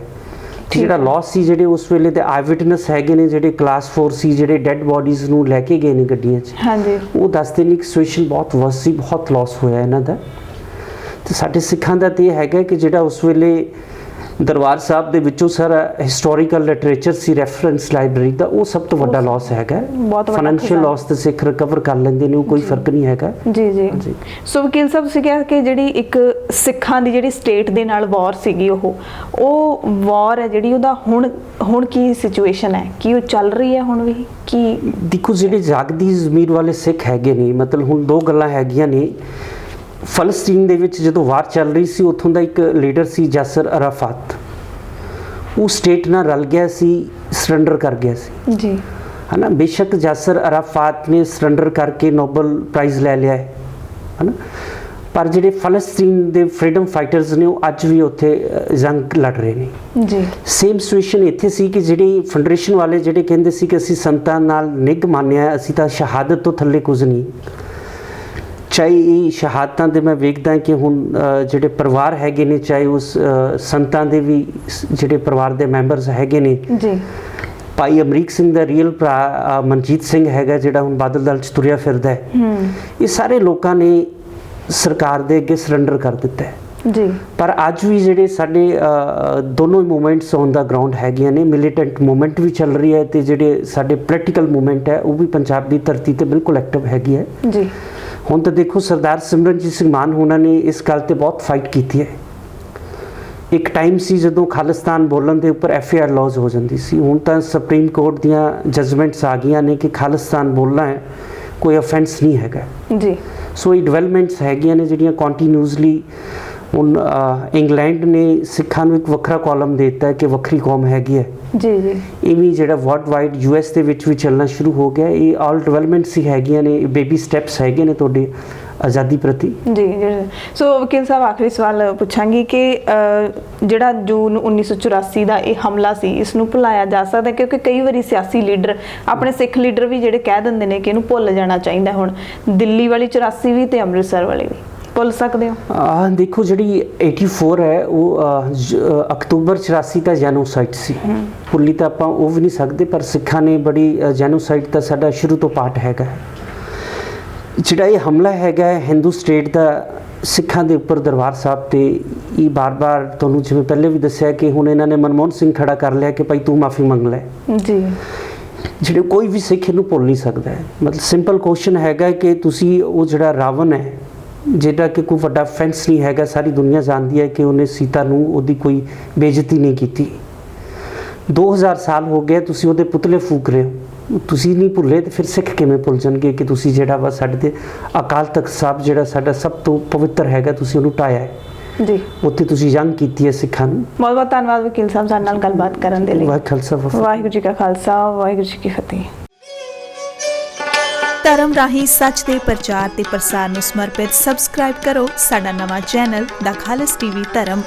ਜਿਹੜਾ ਲਾਸ ਸੀ, ਜਿਹੜੇ ਉਸ ਵੇਲੇ ਦੇ ਆਈ ਵਿਟਨੈਸ ਹੈਗੇ ਨੇ, ਜਿਹੜੇ ਕਲਾਸ 4 ਸੀ, ਜਿਹੜੇ ਡੈੱਡ ਬੋਡੀਜ਼ ਨੂੰ ਲੈ ਕੇ ਗਏ ਨੇ ਗੱਡੀਆਂ 'ਚ, ਹਾਂਜੀ, ਉਹ ਦੱਸਦੇ ਨੇ ਕਿ ਸਿਚੁਏਸ਼ਨ ਬਹੁਤ ਵਰਸ ਸੀ, ਬਹੁਤ ਲਾਸ ਹੋਇਆ ਇਹਨਾਂ ਦਾ। ਤੇ ਸਾਡੇ ਸਿੱਖਾਂ ਦਾ ਤੇ ਇਹ ਹੈਗਾ ਕਿ ਜਿਹੜਾ ਉਸ ਵੇਲੇ ਦਰਬਾਰ ਸਾਹਿਬ ਦੇ ਵਿੱਚੋਂ ਸਾਰਾ ਹਿਸਟੋਰੀਕਲ ਲਿਟਰੇਚਰ ਸੀ, ਰੈਫਰੈਂਸ ਲਾਇਬ੍ਰੇਰੀ ਦਾ, ਉਹ ਸਭ ਤੋਂ ਵੱਡਾ ਲਾਸ ਹੈਗਾ। ਫਾਈਨੈਂਸ਼ੀਅਲ ਲਾਸ ਤੇ ਸਿੱਖ ਰਿਕਵਰ ਕਰ ਲੈਂਦੇ ਨੇ, ਉਹ ਕੋਈ ਫਰਕ ਨਹੀਂ ਹੈਗਾ। ਜੀ ਜੀ। ਸੋ ਵਕੀਲ ਸਾਹਿਬ, ਤੁਸੀਂ ਕਿਹਾ ਕਿ ਜਿਹੜੀ ਇੱਕ ਸਿੱਖਾਂ ਦੀ ਜਿਹੜੀ ਸਟੇਟ ਦੇ ਨਾਲ ਵਾਰ ਸੀਗੀ, ਉਹ ਵਾਰ ਹੈ ਜਿਹੜੀ, ਉਹਦਾ ਹੁਣ ਕੀ ਸਿਚੁਏਸ਼ਨ ਹੈ? ਕੀ ਉਹ ਚੱਲ ਰਹੀ ਹੈ ਹੁਣ ਵੀ? ਕੀ ਦੇਖੋ, ਜਿਹੜੇ ਜਾਗਦੀ ਜ਼ਮੀਰ ਵਾਲੇ ਸਿੱਖ ਹੈਗੇ ਨੇ, ਮਤਲਬ ਹੁਣ 2 ਗੱਲਾਂ ਹੈਗੀਆਂ ਨੇ। ਫਲਸਤੀਨ ਦੇ ਵਿੱਚ ਜਦੋਂ ਵਾਰ ਚੱਲ ਰਹੀ ਸੀ, ਉੱਥੋਂ ਦਾ ਇੱਕ ਲੀਡਰ ਸੀ ਯਾਸਰ ਅਰਾਫਾਤ, ਉਹ ਸਟੇਟ ਨਾਲ ਰਲ ਗਿਆ ਸੀ, ਸਰੈਂਡਰ ਕਰ ਗਿਆ ਸੀ ਜੀ, ਹੈ ਨਾ। ਬੇਸ਼ੱਕ ਯਾਸਰ ਅਰਾਫਾਤ ਨੇ ਸਰੈਂਡਰ ਕਰਕੇ ਨੋਬਲ ਪ੍ਰਾਈਜ਼ ਲੈ ਲਿਆ ਹੈ ਨਾ, ਪਰ ਜਿਹੜੇ ਫਲਸਤੀਨ ਦੇ ਫਰੀडम ਫਾਈਟਰਸ ਨੇ ਉਹ ਅੱਜ ਵੀ ਉੱਥੇ ਜੰਗ ਲੜ ਰਹੇ ਨੇ ਜੀ। ਸੇਮ ਸਿਚੁਏਸ਼ਨ ਇੱਥੇ ਸੀ ਕਿ ਜਿਹੜੀ ਫੈਡਰੇਸ਼ਨ ਵਾਲੇ ਜਿਹੜੇ ਕਹਿੰਦੇ ਸੀ ਕਿ ਅਸੀਂ ਸੰਤਾਂ ਨਾਲ ਨਿੱਘ ਮੰਨਿਆ, ਅਸੀਂ ਤਾਂ ਸ਼ਹਾਦਤ ਤੋਂ ਥੱਲੇ ਕੁਝ ਨਹੀਂ। ਚਾਹੇ ਇਹ ਸ਼ਹਾਦਤਾਂ ਦੇ ਮੈਂ ਵੇਖਦਾ ਕਿ ਹੁਣ ਜਿਹੜੇ ਪਰਿਵਾਰ ਹੈਗੇ ਨੇ, ਚਾਹੇ ਉਸ ਸੰਤਾਂ ਦੇ ਵੀ ਜਿਹੜੇ ਪਰਿਵਾਰ ਦੇ ਮੈਂਬਰਸ ਹੈਗੇ ਨੇ ਜੀ, ਭਾਈ ਅਮਰੀਕ ਸਿੰਘ ਦਾ ਰੀਅਲ ਭਰਾ ਮਨਜੀਤ ਸਿੰਘ ਹੈਗਾ ਜਿਹੜਾ ਹੁਣ ਬਾਦਲ ਦਲ 'ਚ ਤੁਰਿਆ ਫਿਰਦਾ ਹੈ, ਇਹ ਸਾਰੇ ਲੋਕਾਂ ਨੇ ਸਰਕਾਰ ਦੇ ਅੱਗੇ ਸਰੈਂਡਰ ਕਰ ਦਿੱਤਾ ਹੈ ਜੀ। ਪਰ ਅੱਜ ਵੀ ਜਿਹੜੇ ਸਾਡੇ ਦੋਨੋਂ ਮੂਵਮੈਂਟਸ ਔਨ ਦਾ ਗਰਾਊਂਡ ਹੈਗੀਆਂ ਨੇ, ਮਿਲੀਟੈਂਟ ਮੂਵਮੈਂਟ ਵੀ ਚੱਲ ਰਹੀ ਹੈ ਤੇ ਜਿਹੜੇ ਸਾਡੇ ਪੋਲੀਟੀਕਲ ਮੂਵਮੈਂਟ ਹੈ ਉਹ ਵੀ ਪੰਜਾਬ ਦੀ ਧਰਤੀ ਤੇ ਬਿਲਕੁਲ ਐਕਟਿਵ ਹੈਗੀ ਹੈ ਜੀ। ਹੁਣ ਤਾਂ ਦੇਖੋ, ਸਰਦਾਰ ਸਿਮਰਨਜੀਤ ਸਿੰਘ ਮਾਨ ਹੋਣਾ ਨੇ ਇਸ ਗੱਲ ਤੇ ਬਹੁਤ ਫਾਈਟ ਕੀਤੀ ਹੈ। ਇੱਕ ਟਾਈਮ ਸੀ ਜਦੋਂ ਖਾਲਿਸਤਾਨ ਬੋਲਣ ਦੇ ਉੱਪਰ FIR ਲਾਜ਼ ਹੋ ਜਾਂਦੀ ਸੀ, ਹੁਣ ਤਾਂ ਸੁਪਰੀਮ ਕੋਰਟ ਦੀਆਂ ਜਜਮੈਂਟਸ ਆ ਗਈਆਂ ਨੇ ਕਿ ਖਾਲਿਸਤਾਨ ਬੋਲਣਾ ਹੈ ਕੋਈ ਅਫੈਂਸ ਨਹੀਂ ਹੈਗਾ ਜੀ। ਸੋ ਇਹ ਡਿਵੈਲਪਮੈਂਟਸ ਹੈਗੀਆਂ ਨੇ ਜਿਹੜੀਆਂ ਕੰਟੀਨਿਊਸਲੀ। ਹੁਣ ਇੰਗਲੈਂਡ ਨੇ ਸਿੱਖਾਂ ਨੂੰ ਇੱਕ ਵੱਖਰਾ ਕਾਲਮ ਦੇ ਦਿੱਤਾ ਹੈ ਕਿ ਵੱਖਰੀ ਕੌਮ ਹੈਗੀ ਹੈ ਜੀ ਜੀ। ਇਹ ਵੀ ਜਿਹੜਾ ਵਰਲਡ ਵਾਈਡ US ਦੇ ਵਿੱਚ ਵੀ ਚੱਲਣਾ ਸ਼ੁਰੂ ਹੋ ਗਿਆ। ਇਹ ਆਲ ਡਿਵੈਲਪਮੈਂਟਸ ਹੀ ਹੈਗੀਆਂ ਨੇ, ਬੇਬੀ ਸਟੈਪਸ ਹੈਗੇ ਨੇ ਤੁਹਾਡੇ ਆਜ਼ਾਦੀ ਪ੍ਰਤੀ। ਜੀ ਜੀ। ਸੋ ਵਕੀਲ ਸਾਹਿਬ, ਆਖਰੀ ਸਵਾਲ ਪੁੱਛਾਂਗੀ ਕਿ ਜਿਹੜਾ ਜੂਨ 1984 ਦਾ ਇਹ ਹਮਲਾ ਸੀ, ਇਸ ਨੂੰ ਭੁਲਾਇਆ ਜਾ ਸਕਦਾ? ਕਿਉਂਕਿ ਕਈ ਵਾਰੀ ਸਿਆਸੀ ਲੀਡਰ, ਆਪਣੇ ਸਿੱਖ ਲੀਡਰ ਵੀ ਜਿਹੜੇ ਕਹਿ ਦਿੰਦੇ ਨੇ ਕਿ ਇਹਨੂੰ ਭੁੱਲ ਜਾਣਾ ਚਾਹੀਦਾ। ਹੁਣ ਦਿੱਲੀ ਵਾਲੀ 84 ਵੀ ਤੇ ਅੰਮ੍ਰਿਤਸਰ ਵਾਲੀ ਵੀ ਭੁੱਲ ਸਕਦੇ ਹੋ? ਦੇਖੋ, ਜਿਹੜੀ 84 ਹੈ ਉਹ ਅਕਤੂਬਰ 84 ਦਾ ਜੈਨੋਸਾਈਡ ਸੀ, ਭੁੱਲੀ ਤਾਂ ਆਪਾਂ ਉਹ ਵੀ ਨਹੀਂ ਸਕਦੇ, ਪਰ ਸਿੱਖਾਂ ਨੇ ਬੜੀ ਜੈਨੋਸਾਈਡ ਤਾਂ ਸਾਡਾ ਸ਼ੁਰੂ ਤੋਂ ਪਾਰਟ ਹੈਗਾ। ਜਿਹੜਾ ਇਹ ਹਮਲਾ ਹੈਗਾ ਹਿੰਦੂ ਸਟੇਟ ਦਾ ਸਿੱਖਾਂ ਦੇ ਉੱਪਰ ਦਰਬਾਰ ਸਾਹਿਬ ਤੇ, ਇਹ ਬਾਰ-ਬਾਰ ਤੁਹਾਨੂੰ ਜਿਵੇਂ ਪਹਿਲੇ ਵੀ ਦੱਸਿਆ ਕਿ ਹੁਣ ਇਹਨਾਂ ਨੇ ਮਨਮੋਹਨ ਸਿੰਘ ਖੜਾ ਕਰ ਲਿਆ ਕਿ ਭਾਈ ਤੂੰ ਮਾਫੀ ਮੰਗ ਲੈ ਜੀ। ਜਿਹੜੇ ਕੋਈ ਵੀ ਸਿੱਖ ਇਹਨੂੰ ਭੁੱਲ ਨਹੀਂ ਸਕਦਾ। ਮਤਲਬ ਸਿੰਪਲ ਕੁਐਸਚਨ ਹੈਗਾ ਕਿ ਤੁਸੀਂ ਉਹ ਜਿਹੜਾ ਰਾਵਣ ਹੈ, ਜਿਹੜਾ ਕਿ ਕੋਈ ਵੱਡਾ ਫੈਂਸ ਨਹੀਂ ਹੈਗਾ, ਸਾਰੀ ਦੁਨੀਆ ਜਾਣਦੀ ਹੈ ਕਿ ਉਹਨੇ ਸੀਤਾ ਨੂੰ ਉਹਦੀ ਕੋਈ ਬੇਇੱਜ਼ਤੀ ਨਹੀਂ ਕੀਤੀ। 2000 ਸਾਲ ਹੋ ਗਏ ਤੁਸੀਂ ਉਹਦੇ ਪੁਤਲੇ ਫੂਕ ਰਹੇ ਹੋ, ਤੁਸੀਂ ਨਹੀਂ ਭੁੱਲੇ ਤੇ ਫਿਰ ਸਿੱਖ ਕਿਵੇਂ ਭੁੱਲ ਜਾਣਗੇ ਕਿ ਤੁਸੀਂ ਜਿਹੜਾ ਵਾ ਸਾਡੇ ਤੇ ਅਕਾਲ ਤਖਤ ਸਾਹਿਬ ਜਿਹੜਾ ਸਾਡਾ ਸਭ ਤੋਂ ਪਵਿੱਤਰ ਹੈਗਾ, ਤੁਸੀਂ ਉਹਨੂੰ ਢਾਇਆ ਹੈ ਜੀ, ਉੱਥੇ ਤੁਸੀਂ ਜੰਗ ਕੀਤੀ ਹੈ ਸਿੱਖਾਂ ਨੂੰ। ਬਹੁਤ ਬਹੁਤ ਧੰਨਵਾਦ ਵਕੀਲ ਸਾਹਿਬ ਸਾਡੇ ਨਾਲ ਗੱਲਬਾਤ ਕਰਨ ਦੇ ਲਈ। ਵਾਹਿਗੁਰੂ ਜੀ ਕਾ ਖਾਲਸਾ, ਵਾਹਿਗੁਰੂ ਜੀ ਕੀ ਫਤਿਹ। ਧਰਮ ਰਾਹੀਂ ਸੱਚ ਦੇ ਪ੍ਰਚਾਰ ਤੇ ਪ੍ਰਸਾਰ ਨੂੰ ਸਮਰਪਿਤ ਸਬਸਕ੍ਰਾਈਬ ਕਰੋ ਸਾਡਾ ਨਵਾਂ ਚੈਨਲ ਦਾ ਖਾਲਸ TV ਧਰਮ।